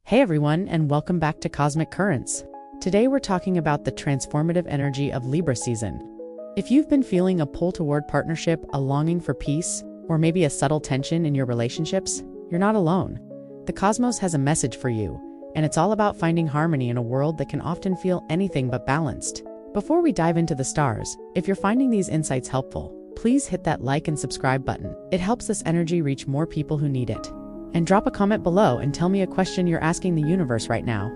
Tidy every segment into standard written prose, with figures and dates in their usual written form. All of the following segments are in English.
Hey everyone, and welcome back to Cosmic Currents. Today we're talking about the transformative energy of Libra season. If you've been feeling a pull toward partnership, a longing for peace, or maybe a subtle tension in your relationships, you're not alone. The cosmos has a message for you, and it's all about finding harmony in a world that can often feel anything but balanced. Before we dive into the stars, if you're finding these insights helpful, please hit that like and subscribe button. It helps this energy reach more people who need it. And drop a comment below and tell me a question you're asking the universe right now.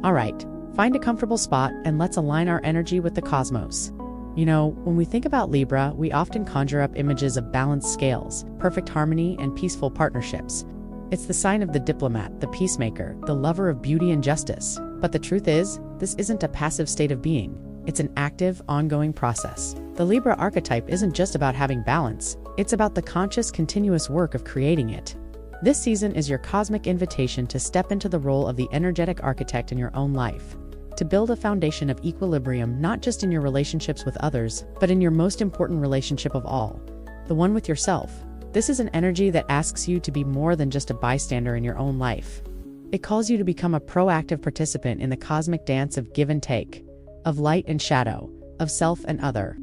Alright, find a comfortable spot and let's align our energy with the cosmos. You know, when we think about Libra, we often conjure up images of balanced scales, perfect harmony, and peaceful partnerships. It's the sign of the diplomat, the peacemaker, the lover of beauty and justice. But the truth is, this isn't a passive state of being. It's an active, ongoing process. The Libra archetype isn't just about having balance, it's about the conscious, continuous work of creating it. This season is your cosmic invitation to step into the role of the energetic architect in your own life, to build a foundation of equilibrium not just in your relationships with others, but in your most important relationship of all, the one with yourself. This is an energy that asks you to be more than just a bystander in your own life. It calls you to become a proactive participant in the cosmic dance of give and take, of light and shadow, of self and other.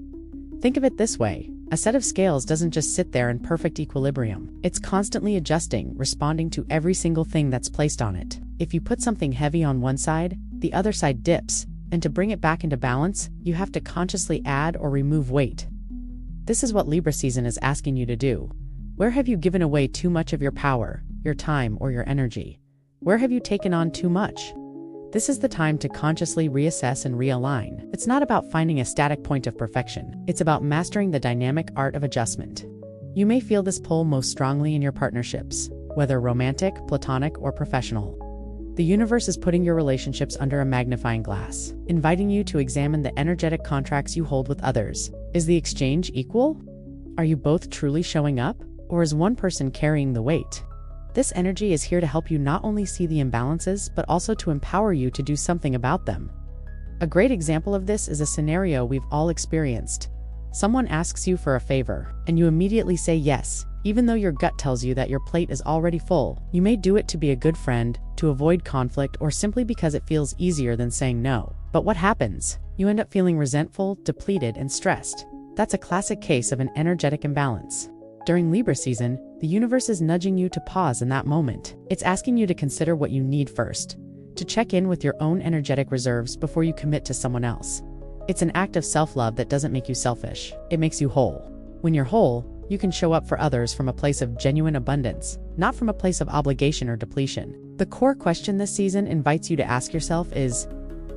Think of it this way. A set of scales doesn't just sit there in perfect equilibrium. It's constantly adjusting, responding to every single thing that's placed on it. If you put something heavy on one side, the other side dips, and to bring it back into balance, you have to consciously add or remove weight. This is what Libra season is asking you to do. Where have you given away too much of your power, your time, or your energy? Where have you taken on too much? This is the time to consciously reassess and realign. It's not about finding a static point of perfection. It's about mastering the dynamic art of adjustment. You may feel this pull most strongly in your partnerships, whether romantic, platonic, or professional. The universe is putting your relationships under a magnifying glass, inviting you to examine the energetic contracts you hold with others. Is the exchange equal? Are you both truly showing up? Or is one person carrying the weight? This energy is here to help you not only see the imbalances, but also to empower you to do something about them. A great example of this is a scenario we've all experienced. Someone asks you for a favor, and you immediately say yes, even though your gut tells you that your plate is already full. You may do it to be a good friend, to avoid conflict, or simply because it feels easier than saying no. But what happens? You end up feeling resentful, depleted, and stressed. That's a classic case of an energetic imbalance. During Libra season, the universe is nudging you to pause in that moment. It's asking you to consider what you need first, to check in with your own energetic reserves before you commit to someone else. It's an act of self-love that doesn't make you selfish. It makes you whole. When you're whole, you can show up for others from a place of genuine abundance, not from a place of obligation or depletion. The core question this season invites you to ask yourself is,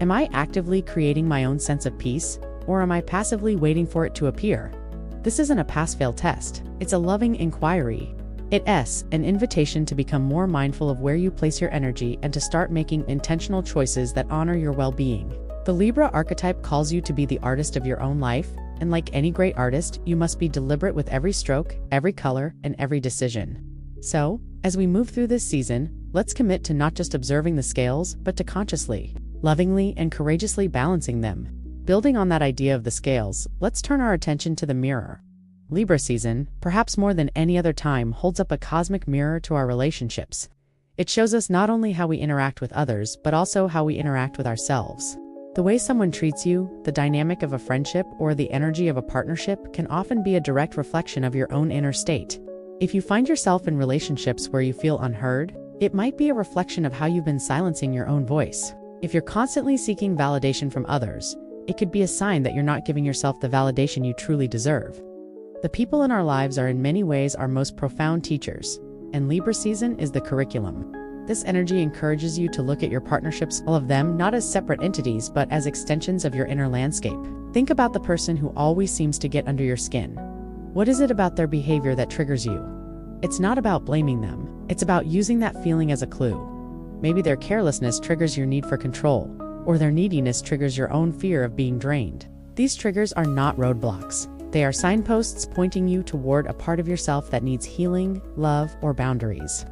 am I actively creating my own sense of peace, or am I passively waiting for it to appear? This isn't a pass-fail test. It's a loving inquiry. It's an invitation to become more mindful of where you place your energy and to start making intentional choices that honor your well-being. The Libra archetype calls you to be the artist of your own life, and like any great artist, you must be deliberate with every stroke, every color, and every decision. So, as we move through this season, let's commit to not just observing the scales, but to consciously, lovingly, and courageously balancing them. Building on that idea of the scales, let's turn our attention to the mirror. Libra season, perhaps more than any other time, holds up a cosmic mirror to our relationships. It shows us not only how we interact with others, but also how we interact with ourselves. The way someone treats you, the dynamic of a friendship, or the energy of a partnership can often be a direct reflection of your own inner state. If you find yourself in relationships where you feel unheard, it might be a reflection of how you've been silencing your own voice. If you're constantly seeking validation from others, it could be a sign that you're not giving yourself the validation you truly deserve. The people in our lives are in many ways our most profound teachers, and Libra season is the curriculum. This energy encourages you to look at your partnerships, all of them, not as separate entities, but as extensions of your inner landscape. Think about the person who always seems to get under your skin. What is it about their behavior that triggers you? It's not about blaming them. It's about using that feeling as a clue. Maybe their carelessness triggers your need for control, or their neediness triggers your own fear of being drained. These triggers are not roadblocks. They are signposts pointing you toward a part of yourself that needs healing, love, or boundaries.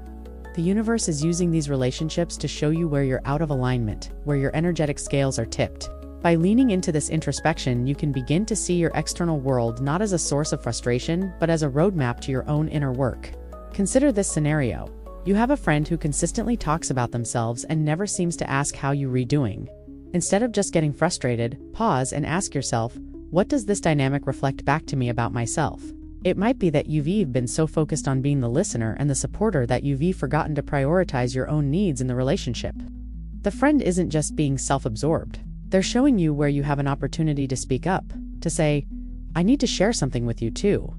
The universe is using these relationships to show you where you're out of alignment, where your energetic scales are tipped. By leaning into this introspection, you can begin to see your external world not as a source of frustration, but as a roadmap to your own inner work. Consider this scenario. You have a friend who consistently talks about themselves and never seems to ask how you're doing. Instead of just getting frustrated, pause and ask yourself, what does this dynamic reflect back to me about myself? It might be that you've been so focused on being the listener and the supporter that you've forgotten to prioritize your own needs in the relationship. The friend isn't just being self-absorbed. They're showing you where you have an opportunity to speak up, to say, I need to share something with you too.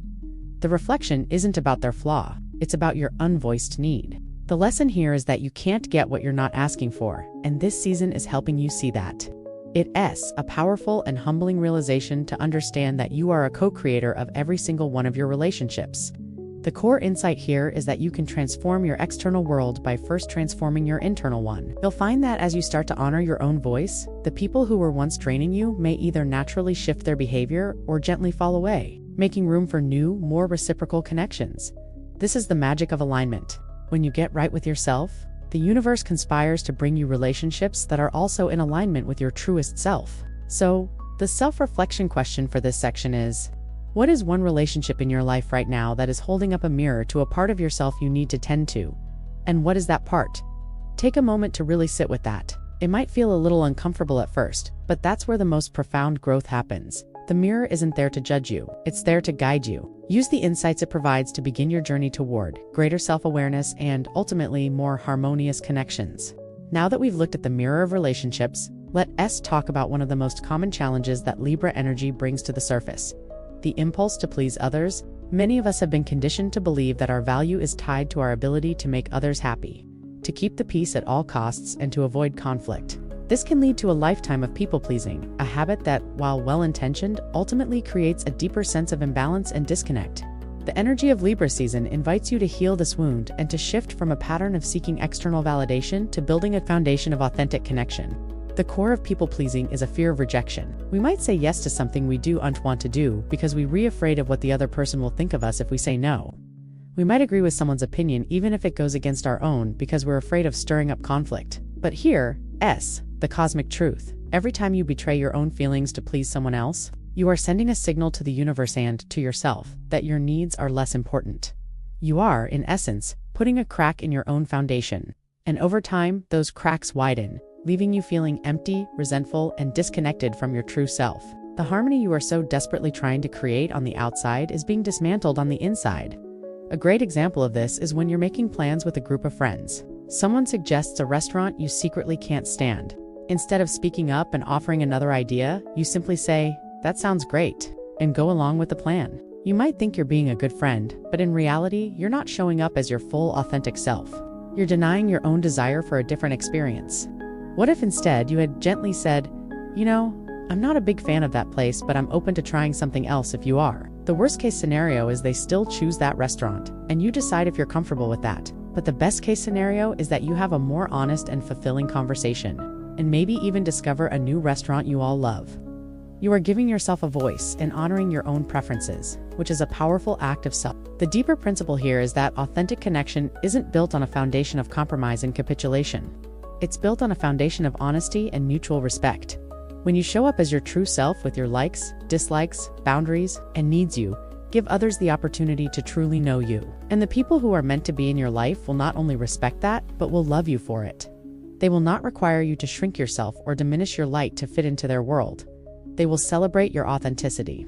The reflection isn't about their flaw, it's about your unvoiced need. The lesson here is that you can't get what you're not asking for, and this season is helping you see that. It's a powerful and humbling realization to understand that you are a co-creator of every single one of your relationships. The core insight here is that you can transform your external world by first transforming your internal one. You'll find that as you start to honor your own voice, the people who were once draining you may either naturally shift their behavior or gently fall away, making room for new, more reciprocal connections. This is the magic of alignment. When you get right with yourself, the universe conspires to bring you relationships that are also in alignment with your truest self. So, the self-reflection question for this section is, what is one relationship in your life right now that is holding up a mirror to a part of yourself you need to tend to? And what is that part? Take a moment to really sit with that. It might feel a little uncomfortable at first, but that's where the most profound growth happens. The mirror isn't there to judge you, it's there to guide you. Use the insights it provides to begin your journey toward greater self-awareness and, ultimately, more harmonious connections. Now that we've looked at the mirror of relationships, let's talk about one of the most common challenges that Libra energy brings to the surface. The impulse to please others. Many of us have been conditioned to believe that our value is tied to our ability to make others happy, to keep the peace at all costs, and to avoid conflict. This can lead to a lifetime of people-pleasing, a habit that, while well-intentioned, ultimately creates a deeper sense of imbalance and disconnect. The energy of Libra season invites you to heal this wound and to shift from a pattern of seeking external validation to building a foundation of authentic connection. The core of people-pleasing is a fear of rejection. We might say yes to something we don't want to do because we're afraid of what the other person will think of us if we say no. We might agree with someone's opinion even if it goes against our own because we're afraid of stirring up conflict. But here's the cosmic truth. Every time you betray your own feelings to please someone else, you are sending a signal to the universe and to yourself that your needs are less important. You are, in essence, putting a crack in your own foundation. And over time, those cracks widen, leaving you feeling empty, resentful, and disconnected from your true self. The harmony you are so desperately trying to create on the outside is being dismantled on the inside. A great example of this is when you're making plans with a group of friends. Someone suggests a restaurant you secretly can't stand. Instead of speaking up and offering another idea, you simply say, "That sounds great," and go along with the plan. You might think you're being a good friend, but in reality, you're not showing up as your full, authentic self. You're denying your own desire for a different experience. What if instead you had gently said, I'm not a big fan of that place, but I'm open to trying something else if you are. The worst case scenario is they still choose that restaurant, and you decide if you're comfortable with that. But the best case scenario is that you have a more honest and fulfilling conversation, and maybe even discover a new restaurant you all love. You are giving yourself a voice and honoring your own preferences, which is a powerful act of self. The deeper principle here is that authentic connection isn't built on a foundation of compromise and capitulation. It's built on a foundation of honesty and mutual respect. When you show up as your true self with your likes, dislikes, boundaries, and needs, you give others the opportunity to truly know you. And the people who are meant to be in your life will not only respect that, but will love you for it. They will not require you to shrink yourself or diminish your light to fit into their world. They will celebrate your authenticity.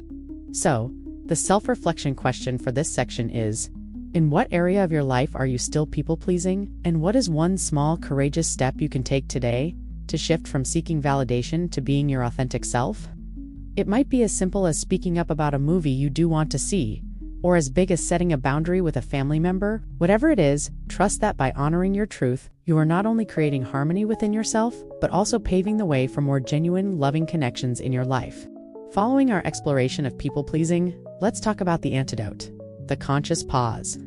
So, the self-reflection question for this section is, in what area of your life are you still people-pleasing? And what is one small, courageous step you can take today to shift from seeking validation to being your authentic self? It might be as simple as speaking up about a movie you do want to see, or as big as setting a boundary with a family member. Whatever it is, trust that by honoring your truth, you are not only creating harmony within yourself, but also paving the way for more genuine, loving connections in your life. Following our exploration of people-pleasing, let's talk about the antidote: the conscious pause.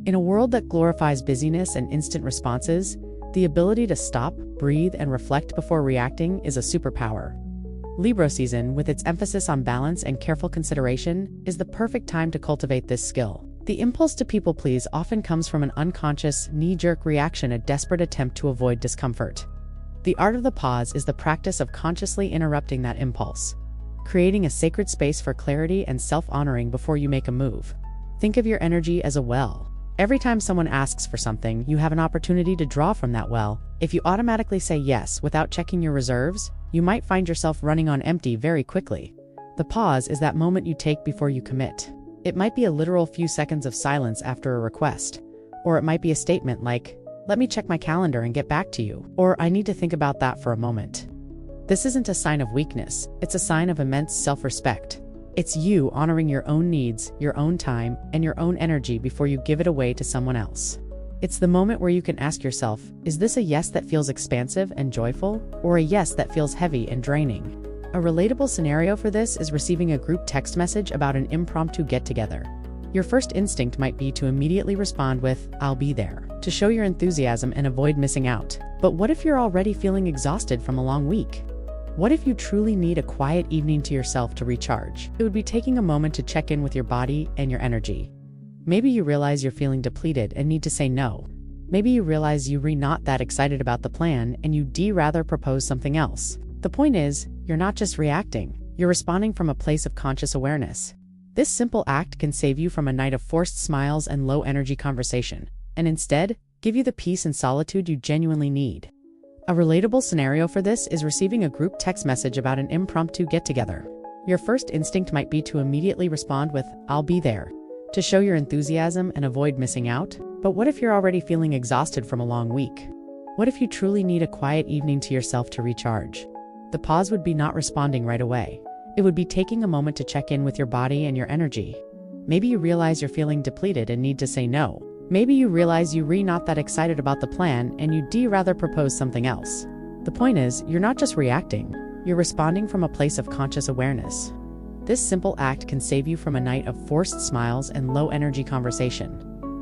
In a world that glorifies busyness and instant responses, the ability to stop, breathe, and reflect before reacting is a superpower. Libra season, with its emphasis on balance and careful consideration, is the perfect time to cultivate this skill. The impulse to people-please often comes from an unconscious, knee-jerk reaction, a desperate attempt to avoid discomfort. The art of the pause is the practice of consciously interrupting that impulse, creating a sacred space for clarity and self-honoring before you make a move. Think of your energy as a well. Every time someone asks for something, you have an opportunity to draw from that well. If you automatically say yes without checking your reserves, you might find yourself running on empty very quickly. The pause is that moment you take before you commit. It might be a literal few seconds of silence after a request, or it might be a statement like, "Let me check my calendar and get back to you," or "I need to think about that for a moment." This isn't a sign of weakness, it's a sign of immense self-respect. It's you honoring your own needs, your own time, and your own energy before you give it away to someone else. It's the moment where you can ask yourself, is this a yes that feels expansive and joyful, or a yes that feels heavy and draining? A relatable scenario for this is receiving a group text message about an impromptu get-together. Your first instinct might be to immediately respond with, "I'll be there," to show your enthusiasm and avoid missing out. But what if you're already feeling exhausted from a long week? What if you truly need a quiet evening to yourself to recharge? It would be taking a moment to check in with your body and your energy. Maybe you realize you're feeling depleted and need to say no. Maybe you realize you're not that excited about the plan and you'd rather propose something else. The point is, you're not just reacting, you're responding from a place of conscious awareness. This simple act can save you from a night of forced smiles and low-energy conversation, and instead, give you the peace and solitude you genuinely need. A relatable scenario for this is receiving a group text message about an impromptu get-together. Your first instinct might be to immediately respond with, "I'll be there," to show your enthusiasm and avoid missing out. But what if you're already feeling exhausted from a long week? What if you truly need a quiet evening to yourself to recharge? The pause would be not responding right away. It would be taking a moment to check in with your body and your energy. Maybe you realize you're feeling depleted and need to say no. Maybe you realize you're not that excited about the plan and you'd rather propose something else. The point is, you're not just reacting, you're responding from a place of conscious awareness. This simple act can save you from a night of forced smiles and low-energy conversation,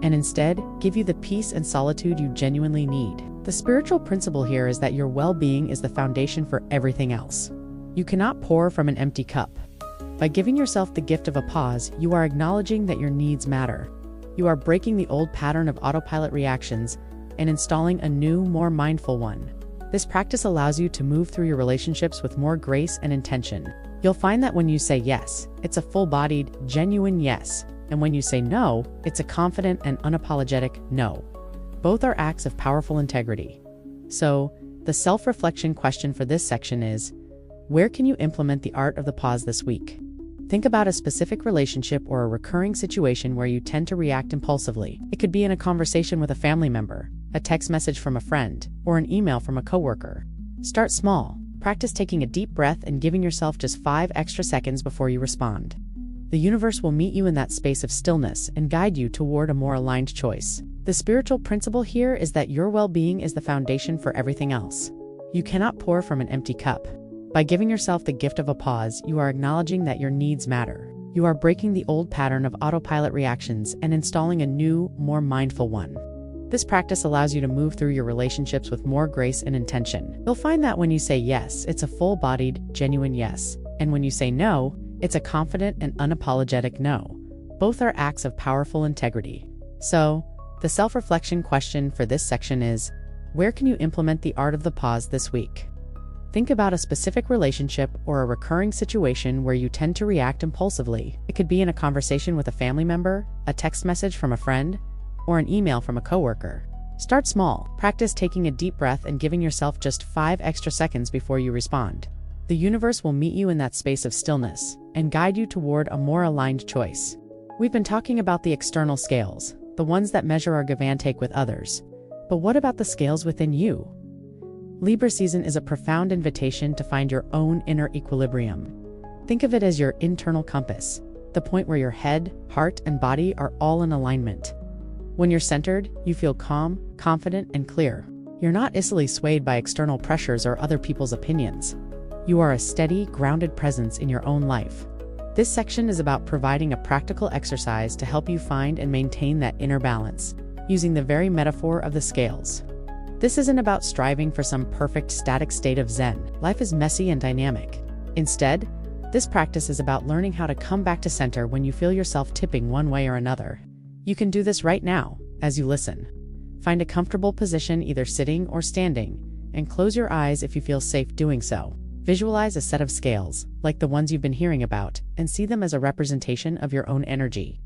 and instead, give you the peace and solitude you genuinely need. The spiritual principle here is that your well-being is the foundation for everything else. You cannot pour from an empty cup. By giving yourself the gift of a pause, you are acknowledging that your needs matter. You are breaking the old pattern of autopilot reactions and installing a new, more mindful one. This practice allows you to move through your relationships with more grace and intention. You'll find that when you say yes, it's a full-bodied, genuine yes, and when you say no, it's a confident and unapologetic no. Both are acts of powerful integrity. So, the self-reflection question for this section is, where can you implement the art of the pause this week? Think about a specific relationship or a recurring situation where you tend to react impulsively. It could be in a conversation with a family member, a text message from a friend, or an email from a coworker. Start small. Practice taking a deep breath and giving yourself just 5 extra seconds before you respond. The universe will meet you in that space of stillness and guide you toward a more aligned choice. The spiritual principle here is that your well-being is the foundation for everything else. You cannot pour from an empty cup. By giving yourself the gift of a pause, you are acknowledging that your needs matter. You are breaking the old pattern of autopilot reactions and installing a new, more mindful one. This practice allows you to move through your relationships with more grace and intention. You'll find that when you say yes, it's a full-bodied, genuine yes, and when you say no, it's a confident and unapologetic no. Both are acts of powerful integrity. So, the self-reflection question for this section is, where can you implement the art of the pause this week? Think about a specific relationship or a recurring situation where you tend to react impulsively. It could be in a conversation with a family member, a text message from a friend, or an email from a coworker. Start small. Practice taking a deep breath and giving yourself just 5 extra seconds before you respond. The universe will meet you in that space of stillness and guide you toward a more aligned choice. We've been talking about the external scales, the ones that measure our give and take with others. But what about the scales within you? Libra season is a profound invitation to find your own inner equilibrium. Think of it as your internal compass, the point where your head, heart, and body are all in alignment. When you're centered, you feel calm, confident, and clear. You're not easily swayed by external pressures or other people's opinions. You are a steady, grounded presence in your own life. This section is about providing a practical exercise to help you find and maintain that inner balance, using the very metaphor of the scales. This isn't about striving for some perfect static state of Zen. Life is messy and dynamic. Instead, this practice is about learning how to come back to center when you feel yourself tipping one way or another. You can do this right now, as you listen. Find a comfortable position, either sitting or standing, and close your eyes if you feel safe doing so. Visualize a set of scales, like the ones you've been hearing about, and see them as a representation of your own energy.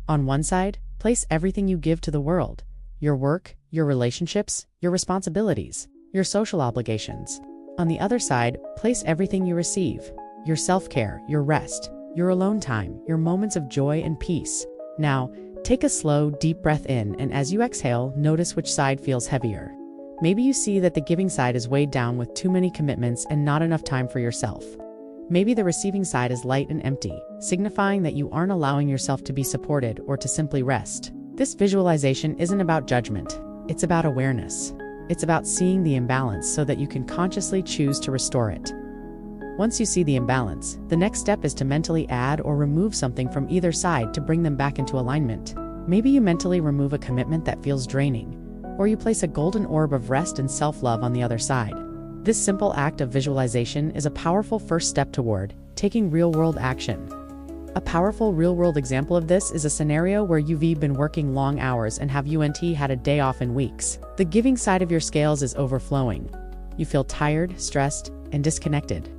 On one side, place everything you give to the world: your work, your relationships, your responsibilities, your social obligations. On the other side, place everything you receive: your self-care, your rest, your alone time, your moments of joy and peace. Now, take a slow, deep breath in, and as you exhale, notice which side feels heavier. Maybe you see that the giving side is weighed down with too many commitments and not enough time for yourself. Maybe the receiving side is light and empty, signifying that you aren't allowing yourself to be supported or to simply rest. This visualization isn't about judgment. It's about awareness. It's about seeing the imbalance so that you can consciously choose to restore it. Once you see the imbalance, the next step is to mentally add or remove something from either side to bring them back into alignment. Maybe you mentally remove a commitment that feels draining, or you place a golden orb of rest and self-love on the other side. This simple act of visualization is a powerful first step toward taking real-world action. A powerful real-world example of this is a scenario where you've been working long hours and have had a day off in weeks. The giving side of your scales is overflowing. You feel tired, stressed, and disconnected.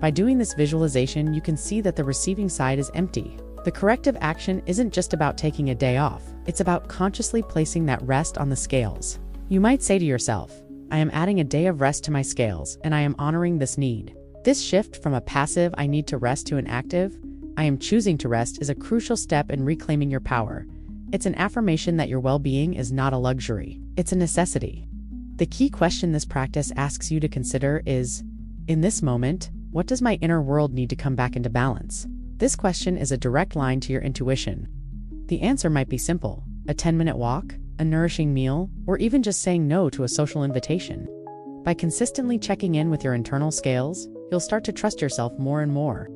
By doing this visualization, you can see that the receiving side is empty. The corrective action isn't just about taking a day off. It's about consciously placing that rest on the scales. You might say to yourself, I am adding a day of rest to my scales, and I am honoring this need. This shift from a passive "I need to rest" to an active "I am choosing to rest" is a crucial step in reclaiming your power. It's an affirmation that your well-being is not a luxury. It's a necessity. The key question this practice asks you to consider is, in this moment, what does my inner world need to come back into balance? This question is a direct line to your intuition. The answer might be simple: a 10-minute walk, a nourishing meal, or even just saying no to a social invitation. By consistently checking in with your internal scales, you'll start to trust yourself more and more.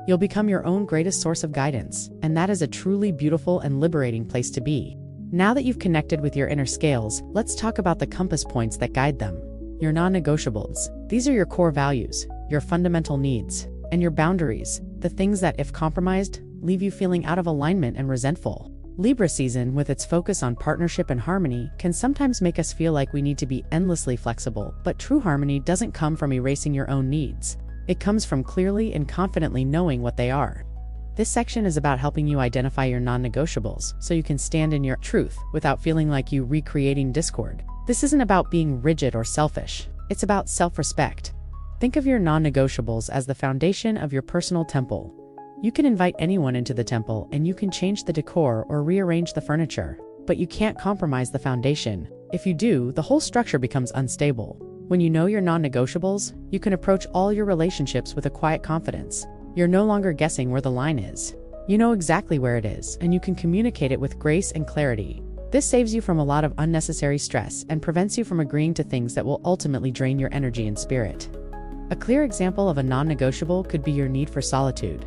You'll become your own greatest source of guidance, and that is a truly beautiful and liberating place to be. Now that you've connected with your inner scales, let's talk about the compass points that guide them. Your non-negotiables. These are your core values, your fundamental needs, and your boundaries, the things that, if compromised, leave you feeling out of alignment and resentful. Libra season, with its focus on partnership and harmony, can sometimes make us feel like we need to be endlessly flexible, but true harmony doesn't come from erasing your own needs. It comes from clearly and confidently knowing what they are. This section is about helping you identify your non-negotiables so you can stand in your truth without feeling like you're recreating discord. This isn't about being rigid or selfish. It's about self-respect. Think of your non-negotiables as the foundation of your personal temple. You can invite anyone into the temple, and you can change the decor or rearrange the furniture, but you can't compromise the foundation. If you do, the whole structure becomes unstable. When you know your non-negotiables, you can approach all your relationships with a quiet confidence. You're no longer guessing where the line is. You know exactly where it is, and you can communicate it with grace and clarity. This saves you from a lot of unnecessary stress and prevents you from agreeing to things that will ultimately drain your energy and spirit. A clear example of a non-negotiable could be your need for solitude.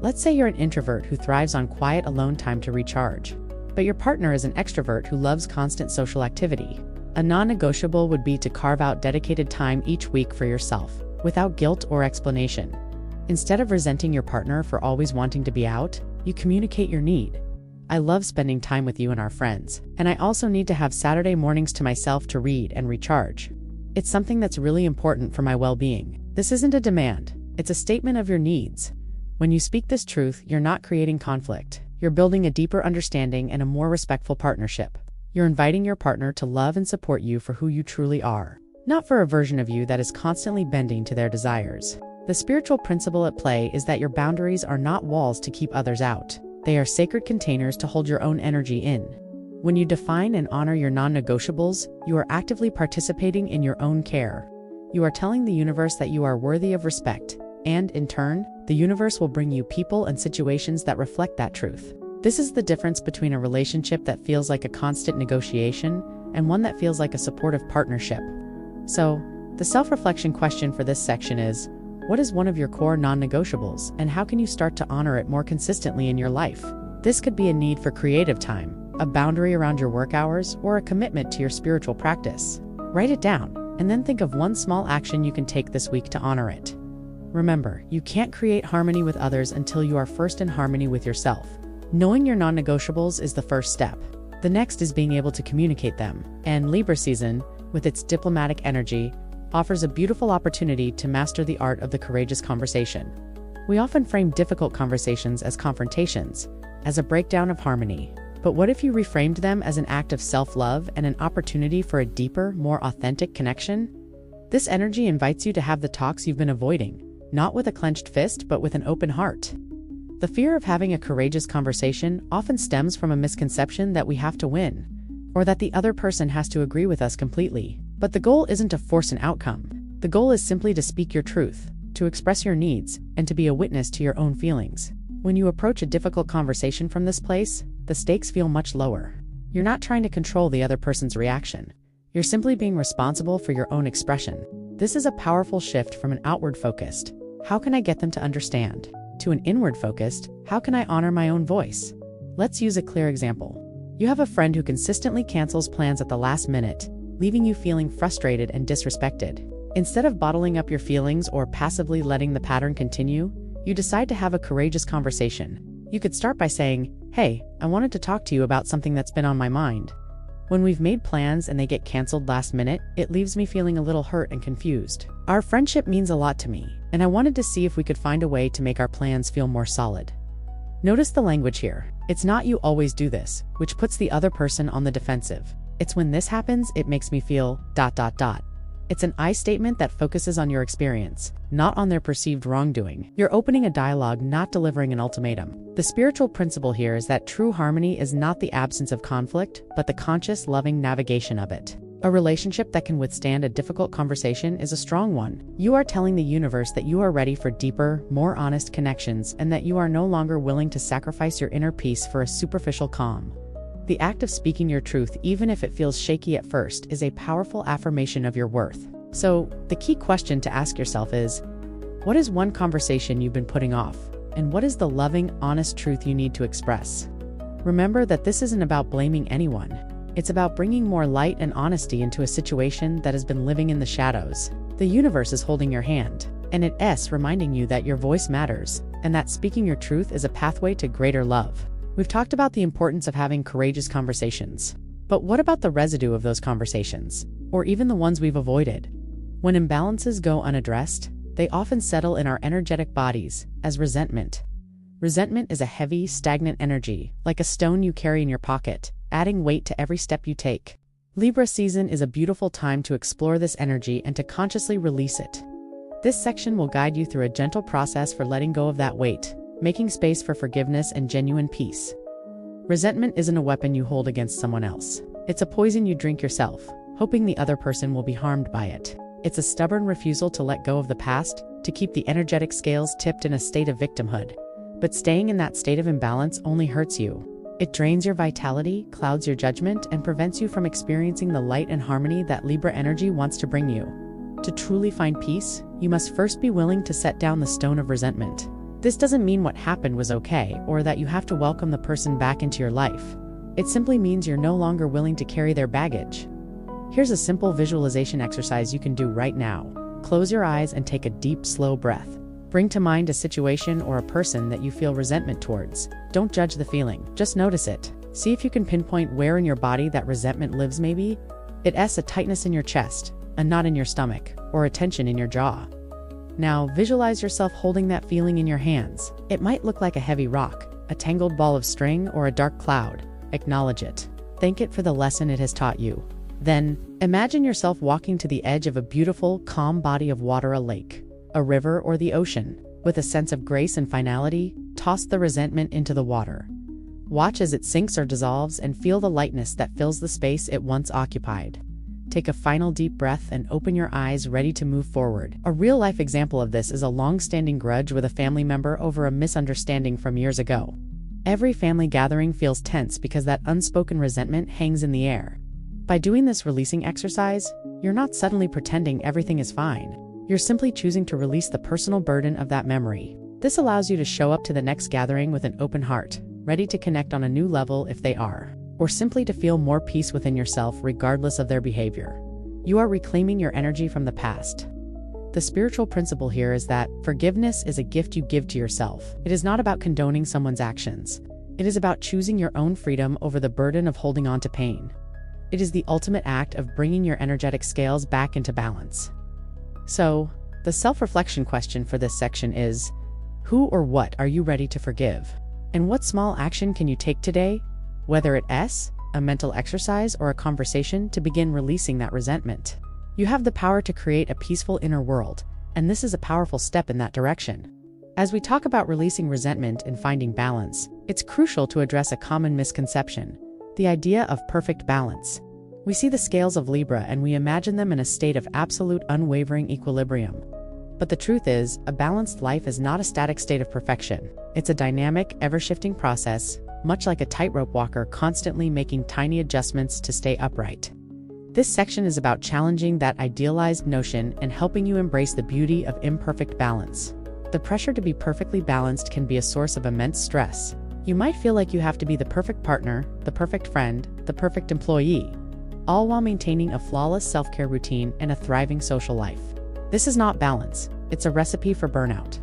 Let's say you're an introvert who thrives on quiet alone time to recharge, but your partner is an extrovert who loves constant social activity. A non-negotiable would be to carve out dedicated time each week for yourself, without guilt or explanation. Instead of resenting your partner for always wanting to be out, you communicate your need. I love spending time with you and our friends, and I also need to have Saturday mornings to myself to read and recharge. It's something that's really important for my well-being. This isn't a demand, it's a statement of your needs. When you speak this truth, you're not creating conflict. You're building a deeper understanding and a more respectful partnership. You're inviting your partner to love and support you for who you truly are, not for a version of you that is constantly bending to their desires. The spiritual principle at play is that your boundaries are not walls to keep others out. They are sacred containers to hold your own energy in. When you define and honor your non-negotiables, you are actively participating in your own care. You are telling the universe that you are worthy of respect, and in turn, the universe will bring you people and situations that reflect that truth. This is the difference between a relationship that feels like a constant negotiation and one that feels like a supportive partnership. So, the self-reflection question for this section is, what is one of your core non-negotiables, and how can you start to honor it more consistently in your life? This could be a need for creative time, a boundary around your work hours, or a commitment to your spiritual practice. Write it down, and then think of one small action you can take this week to honor it. Remember, you can't create harmony with others until you are first in harmony with yourself. Knowing your non-negotiables is the first step. The next is being able to communicate them, and Libra season, with its diplomatic energy, offers a beautiful opportunity to master the art of the courageous conversation. We often frame difficult conversations as confrontations, as a breakdown of harmony. But what if you reframed them as an act of self-love and an opportunity for a deeper, more authentic connection? This energy invites you to have the talks you've been avoiding, not with a clenched fist, but with an open heart. The fear of having a courageous conversation often stems from a misconception that we have to win, or that the other person has to agree with us completely. But the goal isn't to force an outcome. The goal is simply to speak your truth, to express your needs, and to be a witness to your own feelings. When you approach a difficult conversation from this place, the stakes feel much lower. You're not trying to control the other person's reaction. You're simply being responsible for your own expression. This is a powerful shift from an outward-focused, "How can I get them to understand?" to an inward-focused, "How can I honor my own voice?" Let's use a clear example. You have a friend who consistently cancels plans at the last minute, leaving you feeling frustrated and disrespected. Instead of bottling up your feelings or passively letting the pattern continue, you decide to have a courageous conversation. You could start by saying, "Hey, I wanted to talk to you about something that's been on my mind. When we've made plans and they get canceled last minute, it leaves me feeling a little hurt and confused. Our friendship means a lot to me, and I wanted to see if we could find a way to make our plans feel more solid." Notice the language here. It's not "you always do this," which puts the other person on the defensive. It's "when this happens, it makes me feel ... It's an I statement that focuses on your experience, not on their perceived wrongdoing. You're opening a dialogue, not delivering an ultimatum. The spiritual principle here is that true harmony is not the absence of conflict, but the conscious, loving navigation of it. A relationship that can withstand a difficult conversation is a strong one. You are telling the universe that you are ready for deeper, more honest connections, and that you are no longer willing to sacrifice your inner peace for a superficial calm. The act of speaking your truth, even if it feels shaky at first, is a powerful affirmation of your worth. So, the key question to ask yourself is, what is one conversation you've been putting off? And what is the loving, honest truth you need to express? Remember that this isn't about blaming anyone. It's about bringing more light and honesty into a situation that has been living in the shadows. The universe is holding your hand, and it's reminding you that your voice matters, and that speaking your truth is a pathway to greater love. We've talked about the importance of having courageous conversations. But what about the residue of those conversations, or even the ones we've avoided? When imbalances go unaddressed, they often settle in our energetic bodies as resentment. Resentment is a heavy, stagnant energy, like a stone you carry in your pocket, adding weight to every step you take. Libra season is a beautiful time to explore this energy and to consciously release it. This section will guide you through a gentle process for letting go of that weight, making space for forgiveness and genuine peace. Resentment isn't a weapon you hold against someone else. It's a poison you drink yourself, hoping the other person will be harmed by it. It's a stubborn refusal to let go of the past, to keep the energetic scales tipped in a state of victimhood. But staying in that state of imbalance only hurts you. It drains your vitality, clouds your judgment, and prevents you from experiencing the light and harmony that Libra energy wants to bring you. To truly find peace, you must first be willing to set down the stone of resentment. This doesn't mean what happened was okay, or that you have to welcome the person back into your life. It simply means you're no longer willing to carry their baggage. Here's a simple visualization exercise you can do right now. Close your eyes and take a deep, slow breath. Bring to mind a situation or a person that you feel resentment towards. Don't judge the feeling, just notice it. See if you can pinpoint where in your body that resentment lives maybe. It's a tightness in your chest, a knot in your stomach, or a tension in your jaw. Now, visualize yourself holding that feeling in your hands. It might look like a heavy rock, a tangled ball of string, or a dark cloud. Acknowledge it. Thank it for the lesson it has taught you. Then, imagine yourself walking to the edge of a beautiful, calm body of water, a lake, a river, or the ocean. With a sense of grace and finality, toss the resentment into the water. Watch as it sinks or dissolves and feel the lightness that fills the space it once occupied. Take a final deep breath and open your eyes, ready to move forward. A real-life example of this is a long-standing grudge with a family member over a misunderstanding from years ago. Every family gathering feels tense because that unspoken resentment hangs in the air. By doing this releasing exercise, you're not suddenly pretending everything is fine. You're simply choosing to release the personal burden of that memory. This allows you to show up to the next gathering with an open heart, ready to connect on a new level if they are, or simply to feel more peace within yourself regardless of their behavior. You are reclaiming your energy from the past. The spiritual principle here is that forgiveness is a gift you give to yourself. It is not about condoning someone's actions. It is about choosing your own freedom over the burden of holding on to pain. It is the ultimate act of bringing your energetic scales back into balance. So, the self-reflection question for this section is, who or what are you ready to forgive? And what small action can you take today, whether it's a mental exercise or a conversation, to begin releasing that resentment? You have the power to create a peaceful inner world, and this is a powerful step in that direction. As we talk about releasing resentment and finding balance, it's crucial to address a common misconception: the idea of perfect balance. We see the scales of Libra and we imagine them in a state of absolute unwavering equilibrium. But the truth is, a balanced life is not a static state of perfection. It's a dynamic, ever-shifting process, much like a tightrope walker constantly making tiny adjustments to stay upright. This section is about challenging that idealized notion and helping you embrace the beauty of imperfect balance. The pressure to be perfectly balanced can be a source of immense stress. You might feel like you have to be the perfect partner, the perfect friend, the perfect employee, all while maintaining a flawless self-care routine and a thriving social life. This is not balance, it's a recipe for burnout.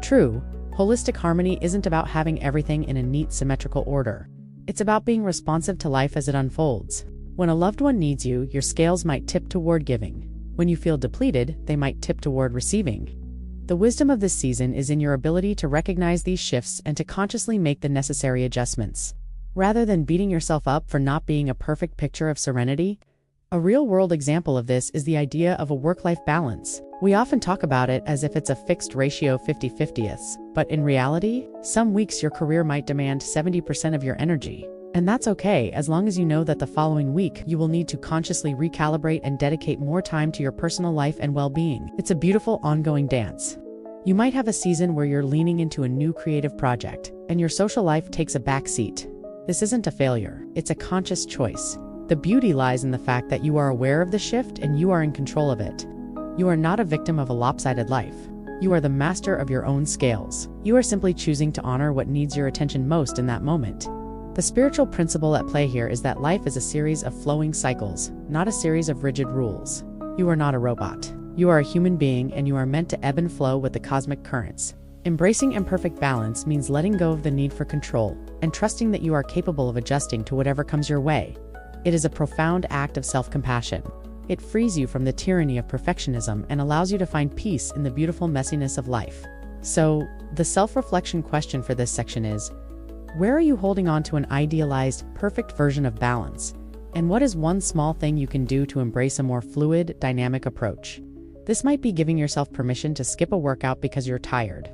True, holistic harmony isn't about having everything in a neat, symmetrical order. It's about being responsive to life as it unfolds. When a loved one needs you, your scales might tip toward giving. When you feel depleted, they might tip toward receiving. The wisdom of this season is in your ability to recognize these shifts and to consciously make the necessary adjustments. Rather than beating yourself up for not being a perfect picture of serenity, a real-world example of this is the idea of a work-life balance. We often talk about it as if it's a fixed ratio 50-50, but in reality, some weeks your career might demand 70% of your energy. And that's okay, as long as you know that the following week you will need to consciously recalibrate and dedicate more time to your personal life and well-being. It's a beautiful ongoing dance. You might have a season where you're leaning into a new creative project, and your social life takes a back seat. This isn't a failure, it's a conscious choice. The beauty lies in the fact that you are aware of the shift and you are in control of it. You are not a victim of a lopsided life. You are the master of your own scales. You are simply choosing to honor what needs your attention most in that moment. The spiritual principle at play here is that life is a series of flowing cycles, not a series of rigid rules. You are not a robot. You are a human being, and you are meant to ebb and flow with the cosmic currents. Embracing imperfect balance means letting go of the need for control and trusting that you are capable of adjusting to whatever comes your way. It is a profound act of self-compassion. It frees you from the tyranny of perfectionism and allows you to find peace in the beautiful messiness of life. So, the self-reflection question for this section is: where are you holding on to an idealized, perfect version of balance? And what is one small thing you can do to embrace a more fluid, dynamic approach? This might be giving yourself permission to skip a workout because you're tired,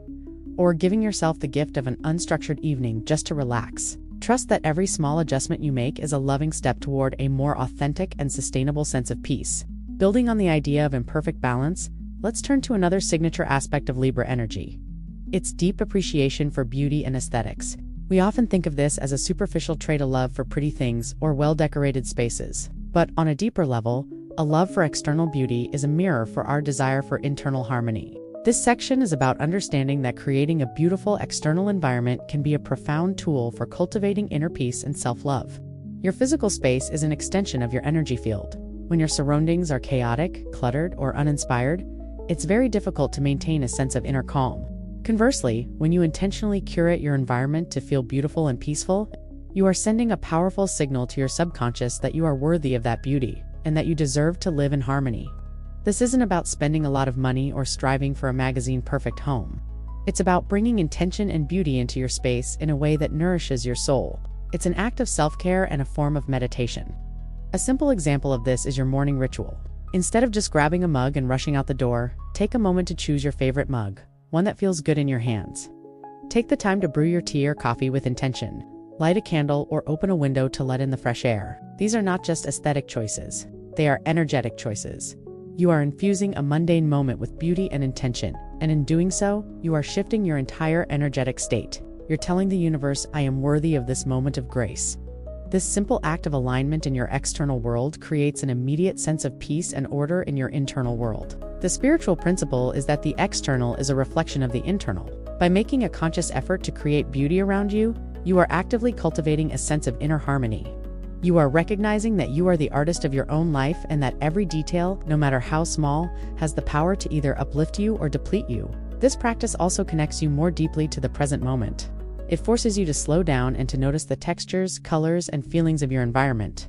or giving yourself the gift of an unstructured evening just to relax. Trust that every small adjustment you make is a loving step toward a more authentic and sustainable sense of peace. Building on the idea of imperfect balance, let's turn to another signature aspect of Libra energy: its deep appreciation for beauty and aesthetics. We often think of this as a superficial trait, a love for pretty things or well-decorated spaces. But on a deeper level, a love for external beauty is a mirror for our desire for internal harmony. This section is about understanding that creating a beautiful external environment can be a profound tool for cultivating inner peace and self-love. Your physical space is an extension of your energy field. When your surroundings are chaotic, cluttered, or uninspired, it's very difficult to maintain a sense of inner calm. Conversely, when you intentionally curate your environment to feel beautiful and peaceful, you are sending a powerful signal to your subconscious that you are worthy of that beauty and that you deserve to live in harmony. This isn't about spending a lot of money or striving for a magazine-perfect home. It's about bringing intention and beauty into your space in a way that nourishes your soul. It's an act of self-care and a form of meditation. A simple example of this is your morning ritual. Instead of just grabbing a mug and rushing out the door, take a moment to choose your favorite mug, one that feels good in your hands. Take the time to brew your tea or coffee with intention. Light a candle or open a window to let in the fresh air. These are not just aesthetic choices. They are energetic choices. You are infusing a mundane moment with beauty and intention, and in doing so, you are shifting your entire energetic state. You're telling the universe, I am worthy of this moment of grace. This simple act of alignment in your external world creates an immediate sense of peace and order in your internal world. The spiritual principle is that the external is a reflection of the internal. By making a conscious effort to create beauty around you, you are actively cultivating a sense of inner harmony. You are recognizing that you are the artist of your own life and that every detail, no matter how small, has the power to either uplift you or deplete you. This practice also connects you more deeply to the present moment. It forces you to slow down and to notice the textures, colors, and feelings of your environment,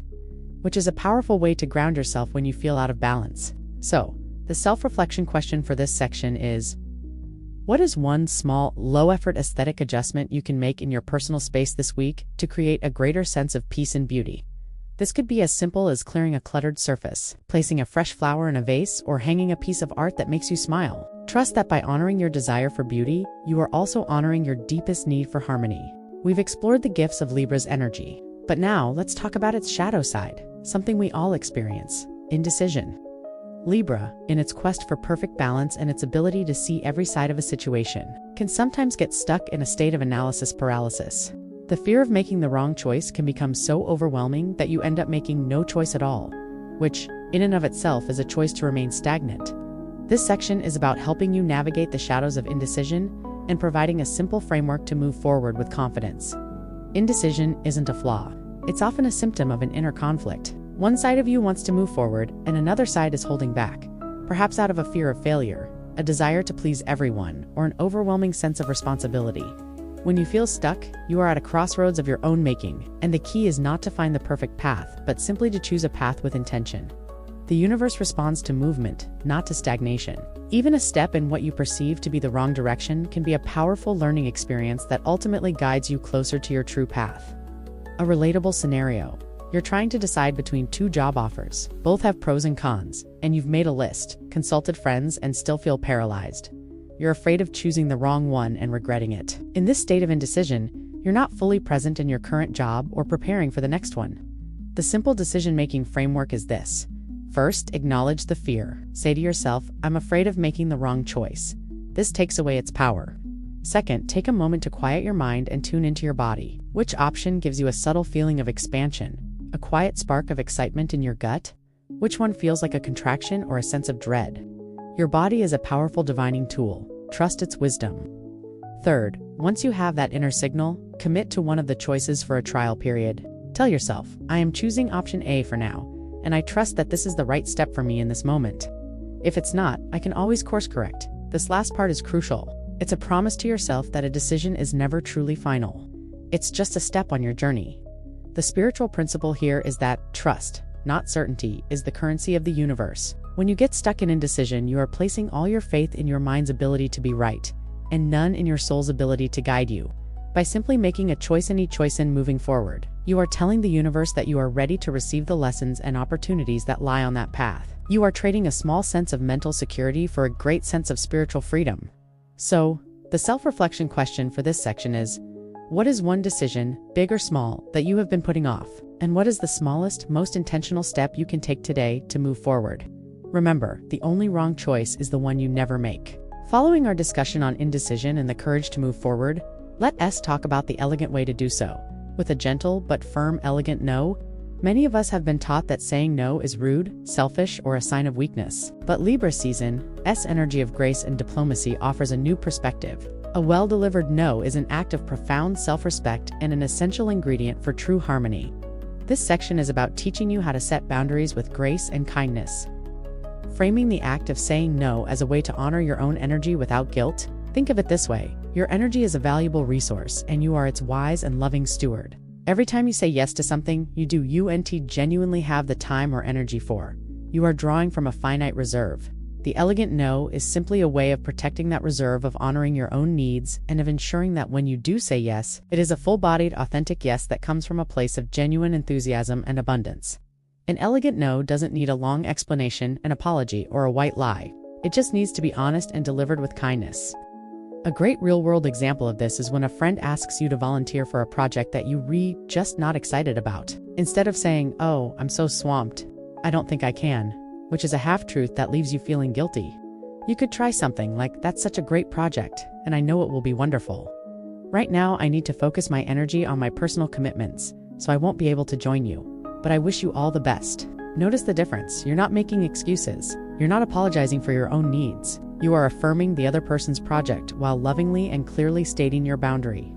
which is a powerful way to ground yourself when you feel out of balance. So, the self-reflection question for this section is: What is one small, low-effort aesthetic adjustment you can make in your personal space this week to create a greater sense of peace and beauty? This could be as simple as clearing a cluttered surface, placing a fresh flower in a vase, or hanging a piece of art that makes you smile. Trust that by honoring your desire for beauty, you are also honoring your deepest need for harmony. We've explored the gifts of Libra's energy, but now let's talk about its shadow side, something we all experience: indecision. Libra, in its quest for perfect balance and its ability to see every side of a situation, can sometimes get stuck in a state of analysis paralysis. The fear of making the wrong choice can become so overwhelming that you end up making no choice at all, which, in and of itself, is a choice to remain stagnant. This section is about helping you navigate the shadows of indecision and providing a simple framework to move forward with confidence. Indecision isn't a flaw. It's often a symptom of an inner conflict. One side of you wants to move forward, and another side is holding back, perhaps out of a fear of failure, a desire to please everyone, or an overwhelming sense of responsibility. When you feel stuck, you are at a crossroads of your own making, and the key is not to find the perfect path, but simply to choose a path with intention. The universe responds to movement, not to stagnation. Even a step in what you perceive to be the wrong direction can be a powerful learning experience that ultimately guides you closer to your true path. A relatable scenario. You're trying to decide between two job offers. Both have pros and cons, and you've made a list, consulted friends, and still feel paralyzed. You're afraid of choosing the wrong one and regretting it. In this state of indecision, you're not fully present in your current job or preparing for the next one. The simple decision-making framework is this. First, acknowledge the fear. Say to yourself, "I'm afraid of making the wrong choice." This takes away its power. Second, take a moment to quiet your mind and tune into your body. Which option gives you a subtle feeling of expansion? A quiet spark of excitement in your gut? Which one feels like a contraction or a sense of dread? Your body is a powerful divining tool. Trust its wisdom. Third, once you have that inner signal, commit to one of the choices for a trial period. Tell yourself, "I am choosing option A for now, and I trust that this is the right step for me in this moment. If it's not, I can always course correct." This last part is crucial. It's a promise to yourself that a decision is never truly final. It's just a step on your journey. The spiritual principle here is that trust, not certainty, is the currency of the universe. When you get stuck in indecision, you are placing all your faith in your mind's ability to be right, and none in your soul's ability to guide you. By simply making a choice in each choice and moving forward, you are telling the universe that you are ready to receive the lessons and opportunities that lie on that path. You are trading a small sense of mental security for a great sense of spiritual freedom. So, the self-reflection question for this section is, what is one decision, big or small, that you have been putting off? And what is the smallest, most intentional step you can take today to move forward? Remember, the only wrong choice is the one you never make. Following our discussion on indecision and the courage to move forward, let us talk about the elegant way to do so. With a gentle but firm, elegant no. Many of us have been taught that saying no is rude, selfish, or a sign of weakness. But Libra season's energy of grace and diplomacy offers a new perspective. A well-delivered no is an act of profound self-respect and an essential ingredient for true harmony. This section is about teaching you how to set boundaries with grace and kindness. Framing the act of saying no as a way to honor your own energy without guilt. Think of it this way. Your energy is a valuable resource, and you are its wise and loving steward. Every time you say yes to something you genuinely have the time or energy for, you are drawing from a finite reserve. The elegant no is simply a way of protecting that reserve, of honoring your own needs, and of ensuring that when you do say yes, it is a full-bodied, authentic yes that comes from a place of genuine enthusiasm and abundance. An elegant no doesn't need a long explanation, an apology, or a white lie. It just needs to be honest and delivered with kindness. A great real-world example of this is when a friend asks you to volunteer for a project that you just not excited about. Instead of saying, "Oh, I'm so swamped, I don't think I can," which is a half-truth that leaves you feeling guilty, you could try something like, "That's such a great project, and I know it will be wonderful. Right now, I need to focus my energy on my personal commitments, so I won't be able to join you. But I wish you all the best." Notice the difference. You're not making excuses. You're not apologizing for your own needs. You are affirming the other person's project while lovingly and clearly stating your boundary.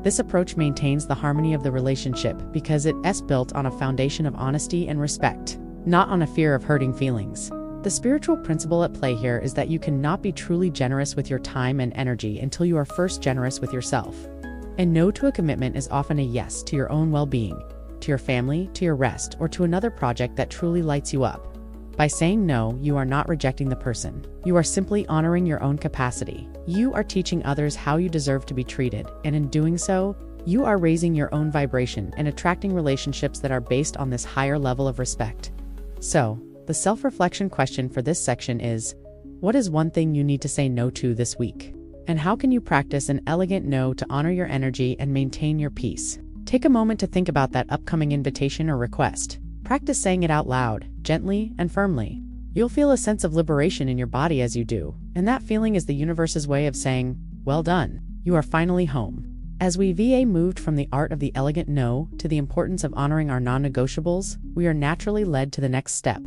This approach maintains the harmony of the relationship because it's built on a foundation of honesty and respect, not on a fear of hurting feelings. The spiritual principle at play here is that you cannot be truly generous with your time and energy until you are first generous with yourself. And no to a commitment is often a yes to your own well-being, to your family, to your rest, or to another project that truly lights you up. By saying no, you are not rejecting the person. You are simply honoring your own capacity. You are teaching others how you deserve to be treated, and in doing so, you are raising your own vibration and attracting relationships that are based on this higher level of respect. So, the self-reflection question for this section is, what is one thing you need to say no to this week? And how can you practice an elegant no to honor your energy and maintain your peace? Take a moment to think about that upcoming invitation or request. Practice saying it out loud, gently and firmly. You'll feel a sense of liberation in your body as you do, and that feeling is the universe's way of saying, well done, you are finally home. As we moved from the art of the elegant no to the importance of honoring our non-negotiables, we are naturally led to the next step,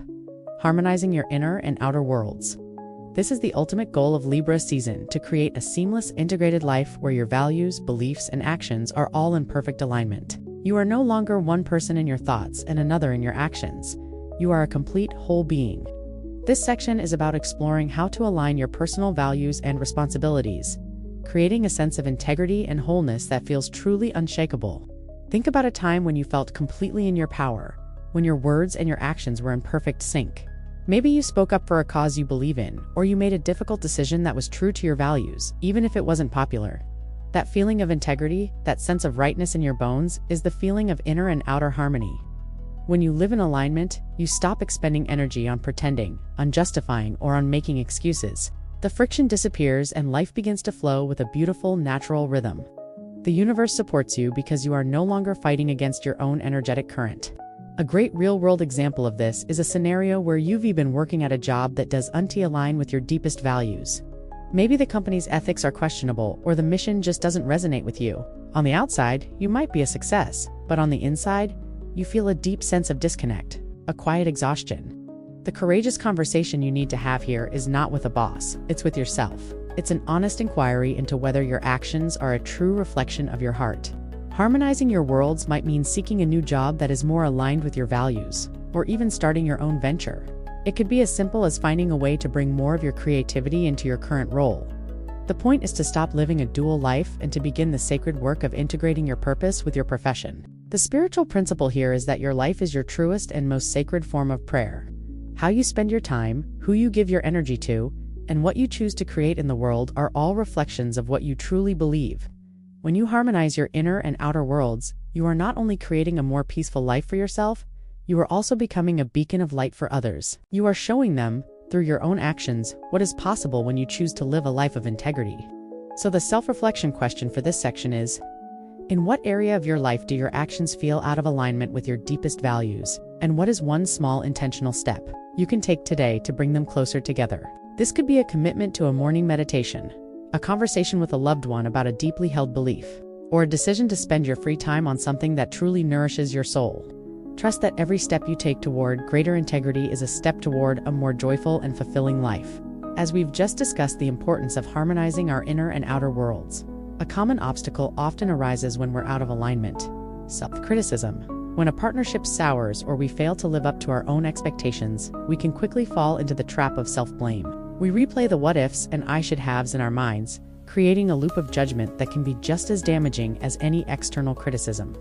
harmonizing your inner and outer worlds. This is the ultimate goal of Libra season, to create a seamless, integrated life where your values, beliefs, and actions are all in perfect alignment. You are no longer one person in your thoughts and another in your actions. You are a complete whole being. This section is about exploring how to align your personal values and responsibilities, creating a sense of integrity and wholeness that feels truly unshakable. Think about a time when you felt completely in your power, when your words and your actions were in perfect sync. Maybe you spoke up for a cause you believe in, or you made a difficult decision that was true to your values, even if it wasn't popular. That feeling of integrity, that sense of rightness in your bones, is the feeling of inner and outer harmony. When you live in alignment, you stop expending energy on pretending, on justifying, or on making excuses. The friction disappears and life begins to flow with a beautiful, natural rhythm. The universe supports you because you are no longer fighting against your own energetic current. A great real-world example of this is a scenario where you've been working at a job that doesn't align with your deepest values. Maybe the company's ethics are questionable, or the mission just doesn't resonate with you. On the outside, you might be a success, but on the inside, you feel a deep sense of disconnect, a quiet exhaustion. The courageous conversation you need to have here is not with a boss, it's with yourself. It's an honest inquiry into whether your actions are a true reflection of your heart. Harmonizing your worlds might mean seeking a new job that is more aligned with your values, or even starting your own venture. It could be as simple as finding a way to bring more of your creativity into your current role. The point is to stop living a dual life and to begin the sacred work of integrating your purpose with your profession. The spiritual principle here is that your life is your truest and most sacred form of prayer. How you spend your time, who you give your energy to, and what you choose to create in the world are all reflections of what you truly believe. When you harmonize your inner and outer worlds, you are not only creating a more peaceful life for yourself, you are also becoming a beacon of light for others. You are showing them, through your own actions, what is possible when you choose to live a life of integrity. So the self-reflection question for this section is, in what area of your life do your actions feel out of alignment with your deepest values? And what is one small intentional step you can take today to bring them closer together? This could be a commitment to a morning meditation, a conversation with a loved one about a deeply held belief, or a decision to spend your free time on something that truly nourishes your soul. Trust that every step you take toward greater integrity is a step toward a more joyful and fulfilling life. As we've just discussed the importance of harmonizing our inner and outer worlds, a common obstacle often arises when we're out of alignment: self-criticism. When a partnership sours or we fail to live up to our own expectations, we can quickly fall into the trap of self-blame. We replay the what-ifs and I should-haves in our minds, creating a loop of judgment that can be just as damaging as any external criticism.